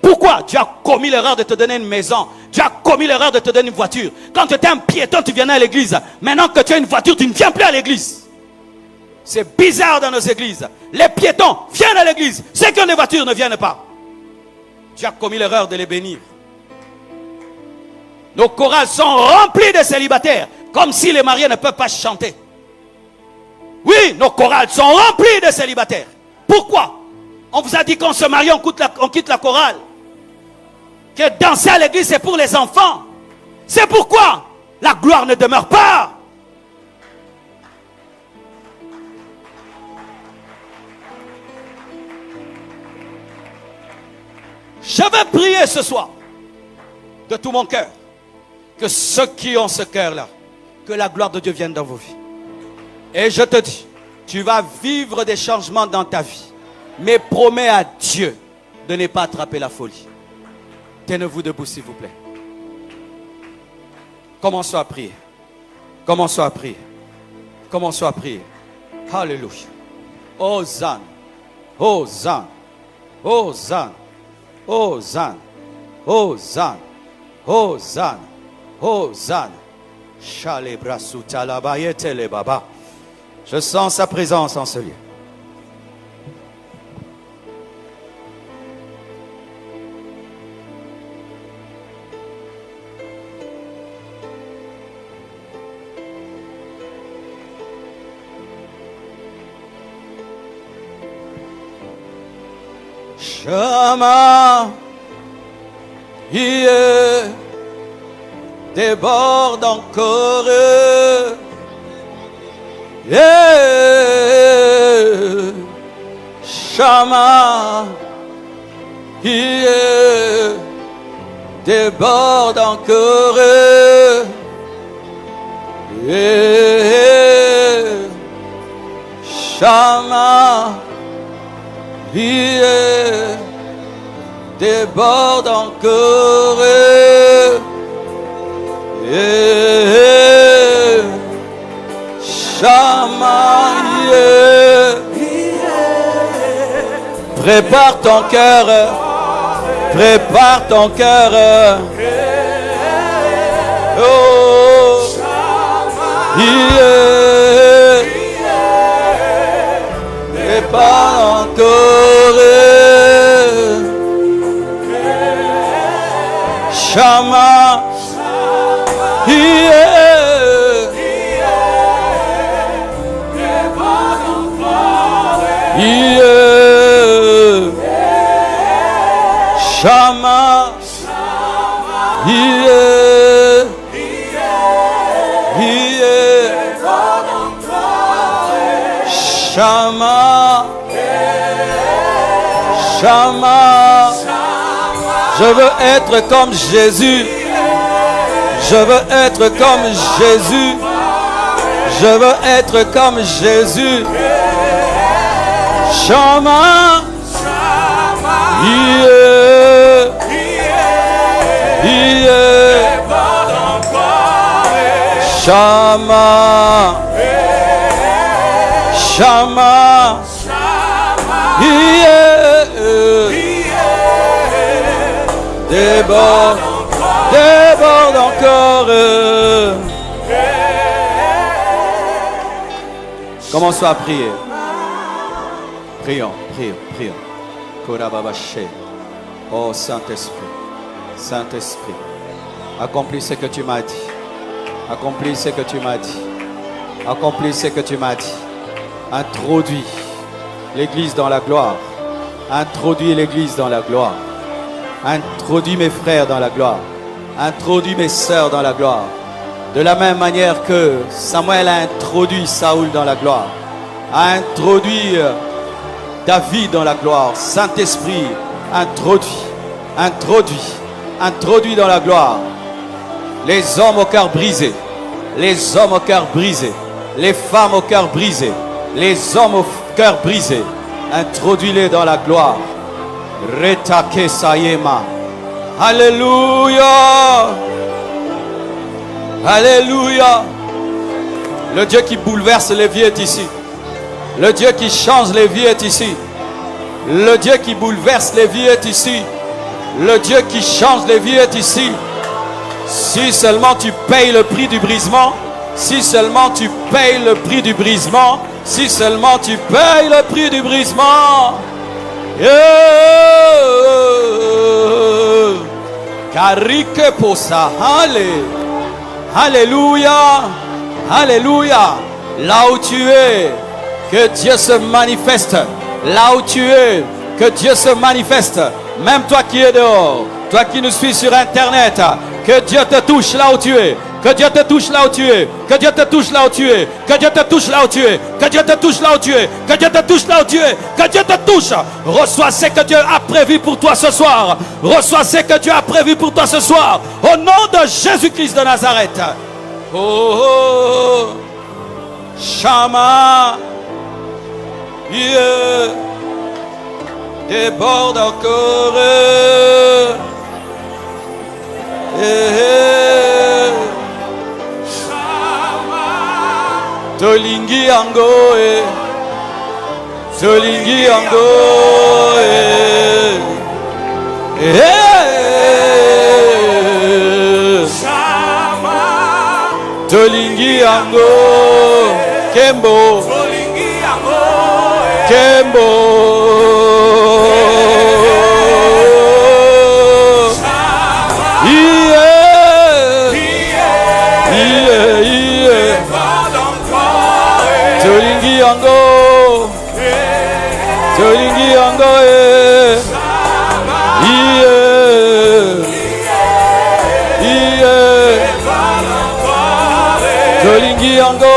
Pourquoi? Tu as commis l'erreur de te donner une maison. Tu as commis l'erreur de te donner une voiture. Quand tu étais un piéton, tu venais à l'église. Maintenant que tu as une voiture, tu ne viens plus à l'église. C'est bizarre dans nos églises. Les piétons viennent à l'église. Ceux qui ont des voitures ne viennent pas. Tu as commis l'erreur de les bénir. Nos chorales sont remplies de célibataires. Comme si les mariés ne peuvent pas chanter. Oui, nos chorales sont remplies de célibataires. Pourquoi? On vous a dit qu'on se marie, on quitte la chorale. Que danser à l'église, c'est pour les enfants. C'est pourquoi la gloire ne demeure pas. Je vais prier ce soir de tout mon cœur que ceux qui ont ce cœur-là, que la gloire de Dieu vienne dans vos vies. Et je te dis, tu vas vivre des changements dans ta vie. Mais promets à Dieu de ne pas attraper la folie. Tenez-vous debout s'il vous plaît. Commençons à prier. Commençons à prier. Commençons à prier. Alléluia. Hosanna. Hosanna. Hosanna. Hosanna. Hosanna. Hosanna. Hosanna. Chalebrasuta la bayete le baba. Je sens sa présence en ce lieu. Chama, yeah, déborde encore, yeah, Chama, yeah, déborde encore, yeah, Chama. Yeah, déborde encore. Yeah, Chama, yeah. Prépare ton cœur. Prépare ton cœur. Oh, yeah. Prépare encore. Chama, yeah, yeah, Chama, yeah, yeah, Chama, Chama. Je veux être comme Jésus. Je veux être comme Jésus. Je veux être comme Jésus. Chama. Yeah. Yeah. Chama. Shama. Yeah. Déborde, déborde encore. Commençons à prier. Prions, prions, prions. Korababaché. Oh Saint-Esprit, Saint-Esprit, accomplis ce que tu m'as dit. Accomplis ce que tu m'as dit. Accomplis ce que tu m'as dit. Introduis l'Église dans la gloire. Introduis l'Église dans la gloire. Introduis mes frères dans la gloire. Introduis mes sœurs dans la gloire. De la même manière que Samuel a introduit Saoul dans la gloire, a introduit David dans la gloire. Saint-Esprit, introduis dans la gloire les hommes au cœur brisé, les hommes au cœur brisé, les femmes au cœur brisé, les hommes au cœur brisé. Introduis-les dans la gloire. Retake Sayema. Alléluia. Alléluia. Le Dieu qui bouleverse les vies est ici. Le Dieu qui change les vies est ici. Le Dieu qui bouleverse les vies est ici. Le Dieu qui change les vies est ici. Si seulement tu payes le prix du brisement, si seulement tu payes le prix du brisement, si seulement tu payes le prix du brisement. Karike posa. Alléluia. Alléluia. Là où tu es, que Dieu se manifeste. Là où tu es, que Dieu se manifeste. Même toi qui es dehors, toi qui nous suis sur Internet, que Dieu te touche là où tu es. Que Dieu te touche là où tu es. Que Dieu te touche là où tu es. Que Dieu te touche là où tu es. Que Dieu te touche là où tu es. Que Dieu te touche là où tu es. Que Dieu te touche. Reçois ce que Dieu a prévu pour toi ce soir. Reçois ce que Dieu a prévu pour toi ce soir. Au nom de Jésus-Christ de Nazareth. Oh, oh. Shama. Yeah. Déborde encore. Tolingi ango Tolingi ango Tolingi ango Kembo Kembo Tolingi ango Tolingi ango Tolingi ango.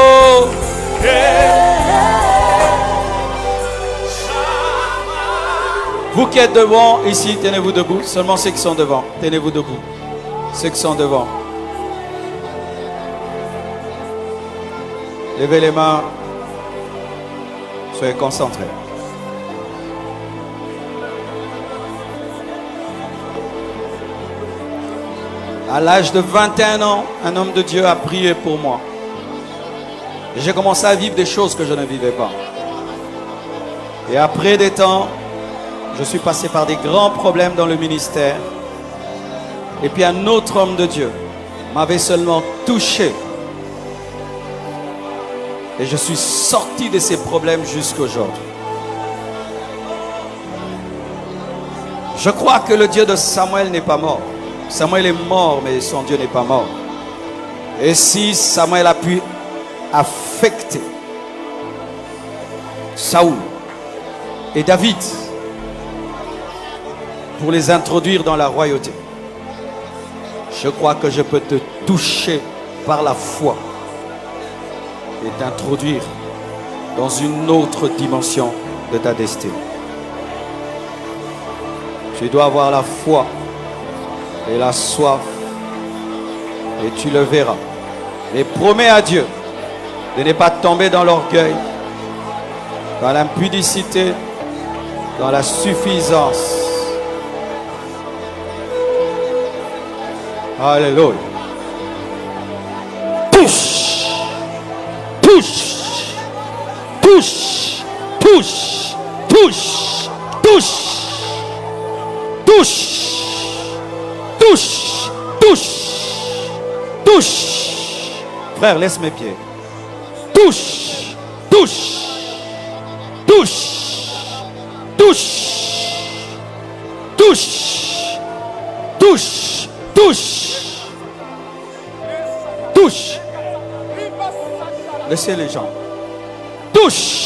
Vous qui êtes devant ici, tenez-vous debout. Seulement ceux qui sont devant, tenez-vous debout. Ceux qui sont devant, levez les mains. Soyez concentrés. À l'âge de 21 ans, un homme de Dieu a prié pour moi. J'ai commencé à vivre des choses que je ne vivais pas. Et après des temps, je suis passé par des grands problèmes dans le ministère. Et puis un autre homme de Dieu m'avait seulement touché. Et je suis sorti de ces problèmes jusqu'aujourd'hui. Je crois que le Dieu de Samuel n'est pas mort. Samuel est mort, mais son Dieu n'est pas mort. Et si Samuel a pu affecter Saoul et David pour les introduire dans la royauté, je crois que je peux te toucher par la foi et t'introduire dans une autre dimension de ta destinée. Tu dois avoir la foi et la soif et tu le verras. Et promets à Dieu de ne pas tomber dans l'orgueil, dans l'impudicité, dans la suffisance. Alléluia. Touche, touche, touche. touche, touche, touche, touche, touche, touche, touche. Frère, laisse mes pieds. Touche, touche, touche, touche, touche, touche, touche, touche. Laissez les gens. Touche,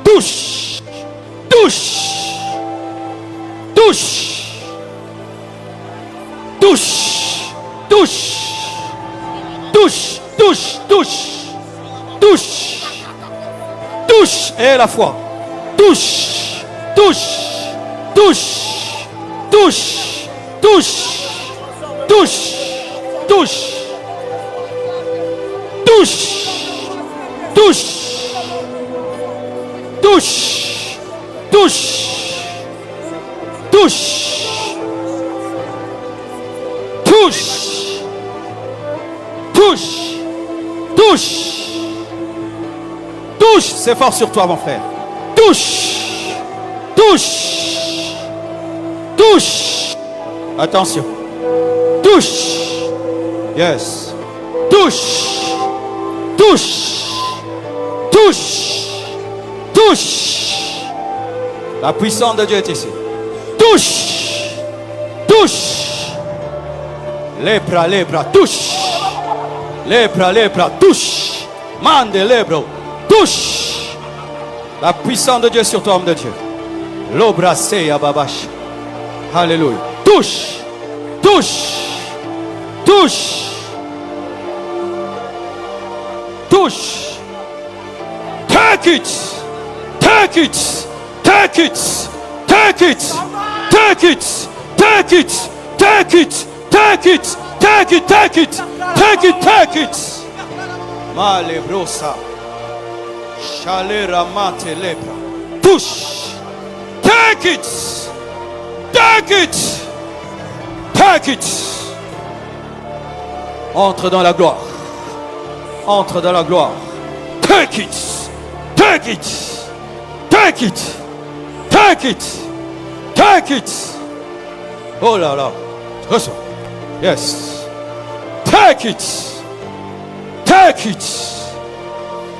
touche, touche, touche, touche, touche, touche, touche, touche, touche, touche, et la foi. Touche, touche, touche, touche, touche, touche, touche, touche, touche, touche, touche, touche, touche, touche, touche, touche. C'est fort sur toi, mon frère. Touche, touche, touche. Attention. Touche. Yes. Touche, touche, touche, touche. La puissance de Dieu est ici. Touche, touche. Lèpra, lèpra, touche. Lèpra, lèpra, touche. Mande, lèpra, touche. La puissance de Dieu sur toi, homme de Dieu. L'obrasé à babache. Alléluia. Touche, touche, touche, touche. Take it, take it, take it, take it, take it, take it, take it, take it, take it, take it, take it, take it. Malebrosa. Chalera mate lepra. Touche. Take it. Take it. Take it. Entre dans la gloire. Entre dans la gloire. Take it. Take it. Take it. Take it. Take it. Oh là là. Reçois. Yes. Take it. Take it.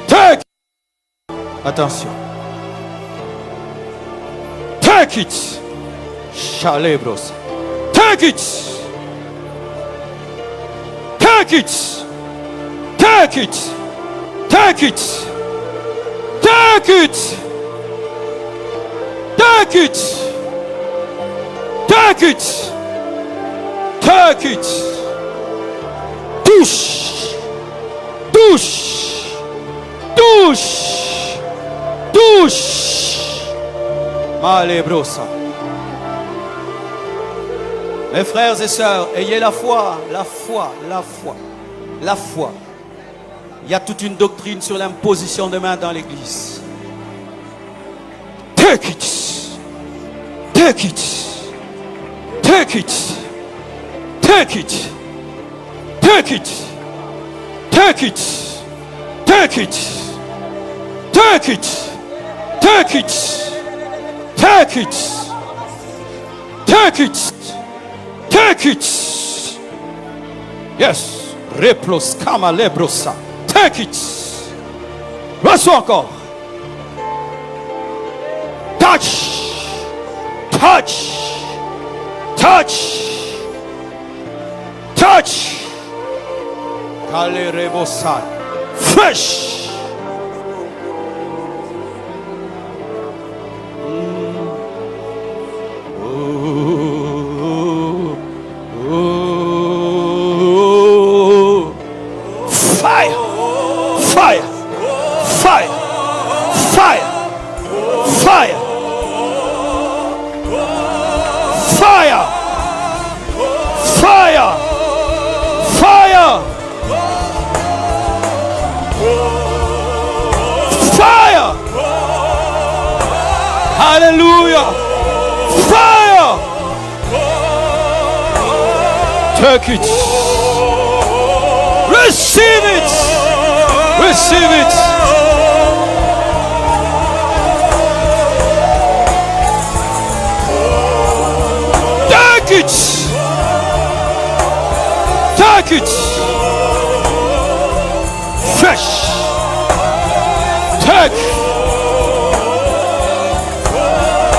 Take it. Attention. Take it. Chalebros. Take it. Take it. Take it. Take it. Take it. Take it. Take it. Take it. Touche. Touche. Touche. Touche. Malebrosa. Mes frères et sœurs, ayez la foi, la foi, la foi, la foi. Il y a toute une doctrine sur l'imposition de mains dans l'église. Take it. Take it. Take it. Take it. Take it. Take it. Take it. Take it. Take it. Take it. Take it. Take it. Yes. Replos kama lebrosa. Take it. Reçois encore. Touch. Touch. Touch. Touch. Kale rebosa. Fresh. Fire, fire, fire, fire, fire, fire, fire, fire, fire, hallelujah, fire, take it. Receive it. Receive it. Take it. Fresh.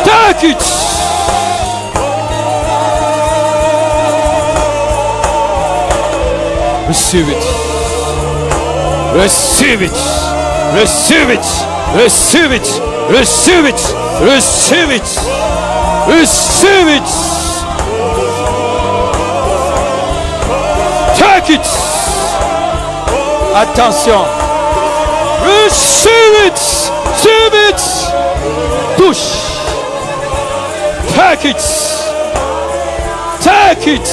Take it. Receive it. Receive it. Receive it. Receive it. Receive it. Receive it. Receive it. Take it. Attention. Receive it. Receive it. Touche. Take it. Take it.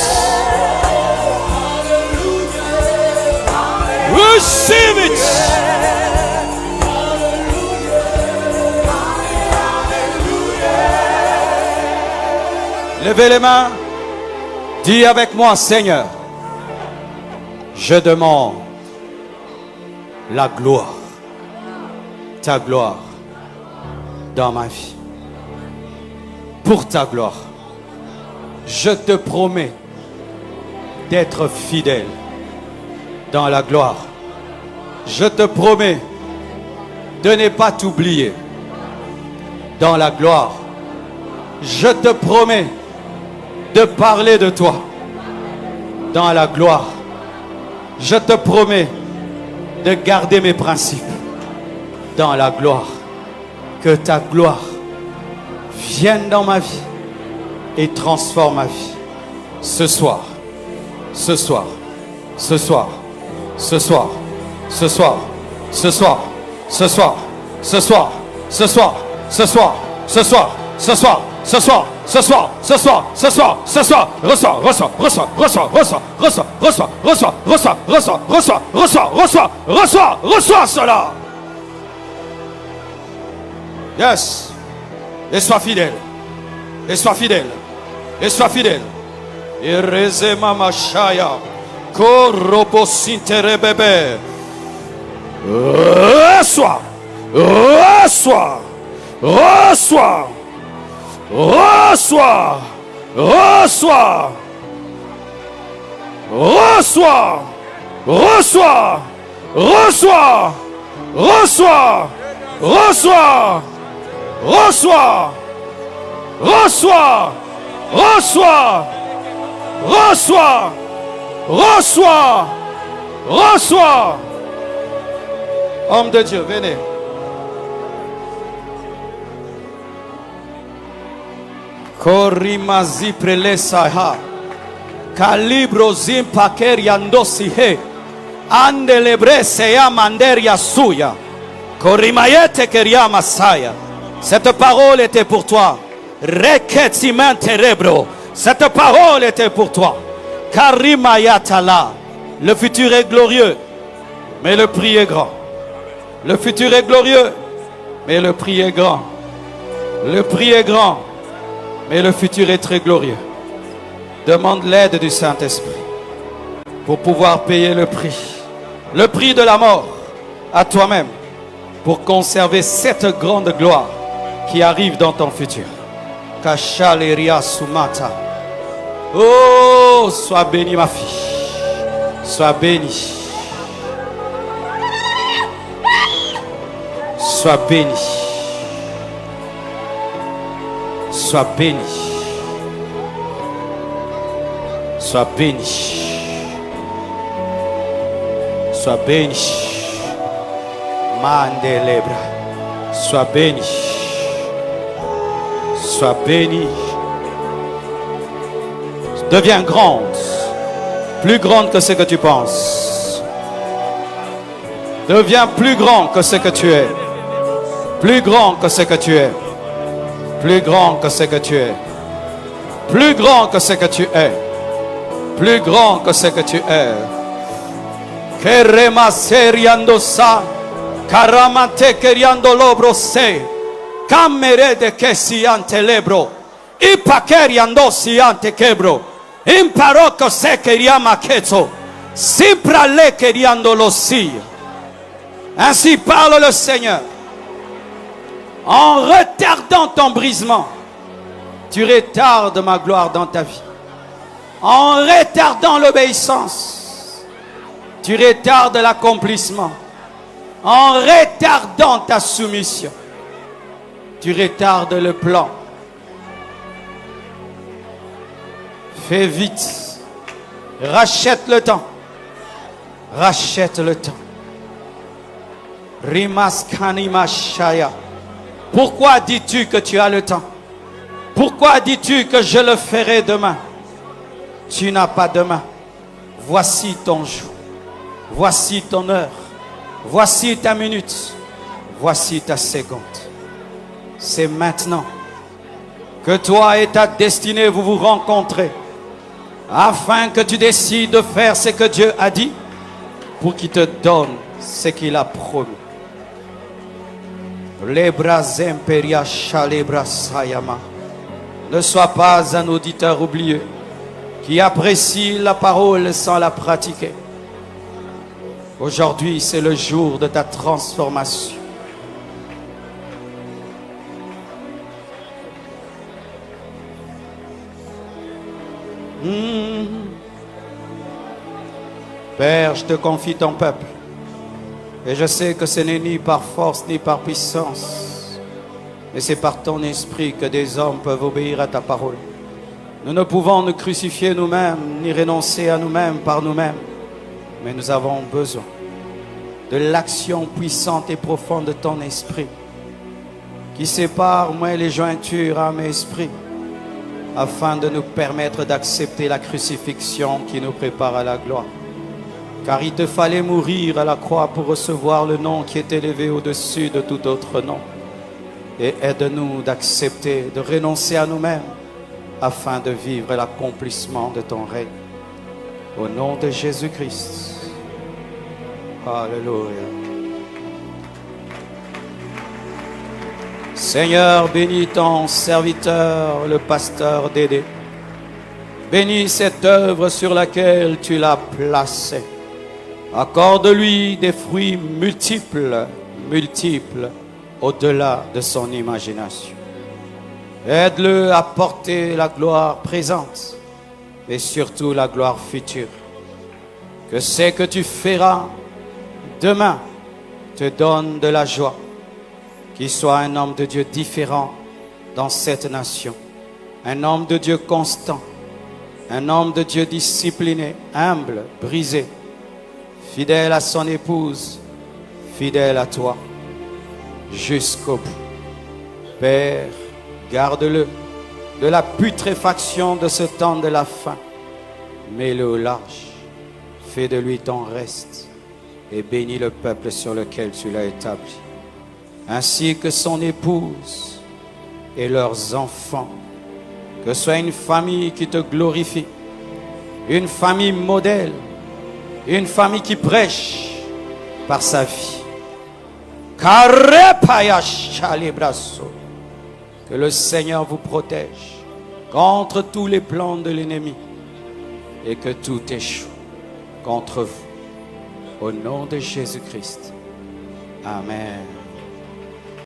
Receive it. Levez les mains. Dis avec moi, Seigneur, je demande la gloire, ta gloire dans ma vie. Pour ta gloire, je te promets d'être fidèle dans la gloire. Je te promets de ne pas t'oublier dans la gloire. Je te promets de parler de toi dans la gloire. Je te promets de garder mes principes dans la gloire. Que ta gloire vienne dans ma vie et transforme ma vie. Ce soir, ce soir, ce soir, ce soir, ce soir, ce soir, ce soir, ce soir, ce soir, ce soir, ce soir, ce soir, ce soir, ce soir, ce soir, ce soir, ce soir, reçois, reçois, reçois, reçois, reçois, reçois, reçois, reçois, reçois, reçois, reçois, reçois, reçois, reçois, reçois cela. Yes. Et sois fidèle. Et sois fidèle. Et sois fidèle. Irezema mashaya. Koroposintere bébé. Reçois. Reçois. Reçois. Reçois. Reçois. Reçois. Reçois. Reçois. Reçois. Reçois. Reçois. Reçois. Reçois. Reçois. Reçois. Reçois. Homme de Dieu, venez. Korimazi prelesaha. Calibro zimpakeriandosihe. Andelebre seya manderia suya. Korimayete keria masaya. Cette parole était pour toi. Reketiman terebro. Cette parole était pour toi. Karimayatala. Le futur est glorieux, mais le prix est grand. Le futur est glorieux, mais le prix est grand. Le prix est grand, mais le futur est très glorieux. Demande l'aide du Saint-Esprit pour pouvoir payer le prix de la mort à toi-même, pour conserver cette grande gloire qui arrive dans ton futur. Kachaleria Sumata. Oh, sois bénie ma fille. Sois bénie. Sois bénie. Sois bénie. Sois bénie. Sois bénie. Mandelebra. Sois bénie. Sois bénie. Deviens grande. Plus grande que ce que tu penses. Deviens plus grand que ce que tu es. Plus grand que ce que tu es. Plus grand que ce que tu es. Plus grand que ce que tu es. Plus grand que ce que tu es. Kerema seriando sa. Karamante keriando lobro se. Kamere de kesiante lebro. Ipakeriando siante kebro. Imparoko se keriama ketso. Siprale keriando lo si. Ainsi parle le Seigneur. En retardant ton brisement, tu retardes ma gloire dans ta vie. En retardant l'obéissance, Tu retardes l'accomplissement. En retardant ta soumission, tu retardes le plan. Fais vite. Rachète le temps. Rachète le temps. Rimaskanimashaya. Pourquoi dis-tu que tu as le temps? Pourquoi dis-tu que je le ferai demain? Tu n'as pas demain. Voici ton jour. Voici ton heure. Voici ta minute. Voici ta seconde. C'est maintenant que toi et ta destinée vous vous rencontrez, afin que tu décides de faire ce que Dieu a dit, pour qu'il te donne ce qu'il a promis. Ne sois pas un auditeur oublieux qui apprécie la parole sans la pratiquer. Aujourd'hui, c'est le jour de ta transformation. Père, je te confie ton peuple. Et je sais que ce n'est ni par force ni par puissance, mais c'est par ton esprit que des hommes peuvent obéir à ta parole. Nous ne pouvons nous crucifier nous-mêmes, ni renoncer à nous-mêmes par nous-mêmes, mais nous avons besoin de l'action puissante et profonde de ton esprit, qui sépare moi les jointures âme et esprit, afin de nous permettre d'accepter la crucifixion qui nous prépare à la gloire. Car il te fallait mourir à la croix pour recevoir le nom qui est élevé au-dessus de tout autre nom. Et aide-nous d'accepter, de renoncer à nous-mêmes, afin de vivre l'accomplissement de ton règne. Au nom de Jésus-Christ. Alléluia. Seigneur, bénis ton serviteur, le pasteur Dédé. Bénis cette œuvre sur laquelle tu l'as placé. Accorde-lui des fruits multiples, multiples, au-delà de son imagination. Aide-le à porter la gloire présente, et surtout la gloire future. Que ce que tu feras demain te donne de la joie. Qu'il soit un homme de Dieu différent dans cette nation. Un homme de Dieu constant. Un homme de Dieu discipliné, humble, brisé. Fidèle à son épouse, fidèle à toi, jusqu'au bout. Père, garde-le de la putréfaction de ce temps de la fin. Mets-le au large. Fais de lui ton reste et bénis le peuple sur lequel tu l'as établi, ainsi que son épouse et leurs enfants. Que ce soit une famille qui te glorifie, une famille modèle, une famille qui prêche par sa vie. Que le Seigneur vous protège contre tous les plans de l'ennemi et que tout échoue contre vous. Au nom de Jésus-Christ. Amen.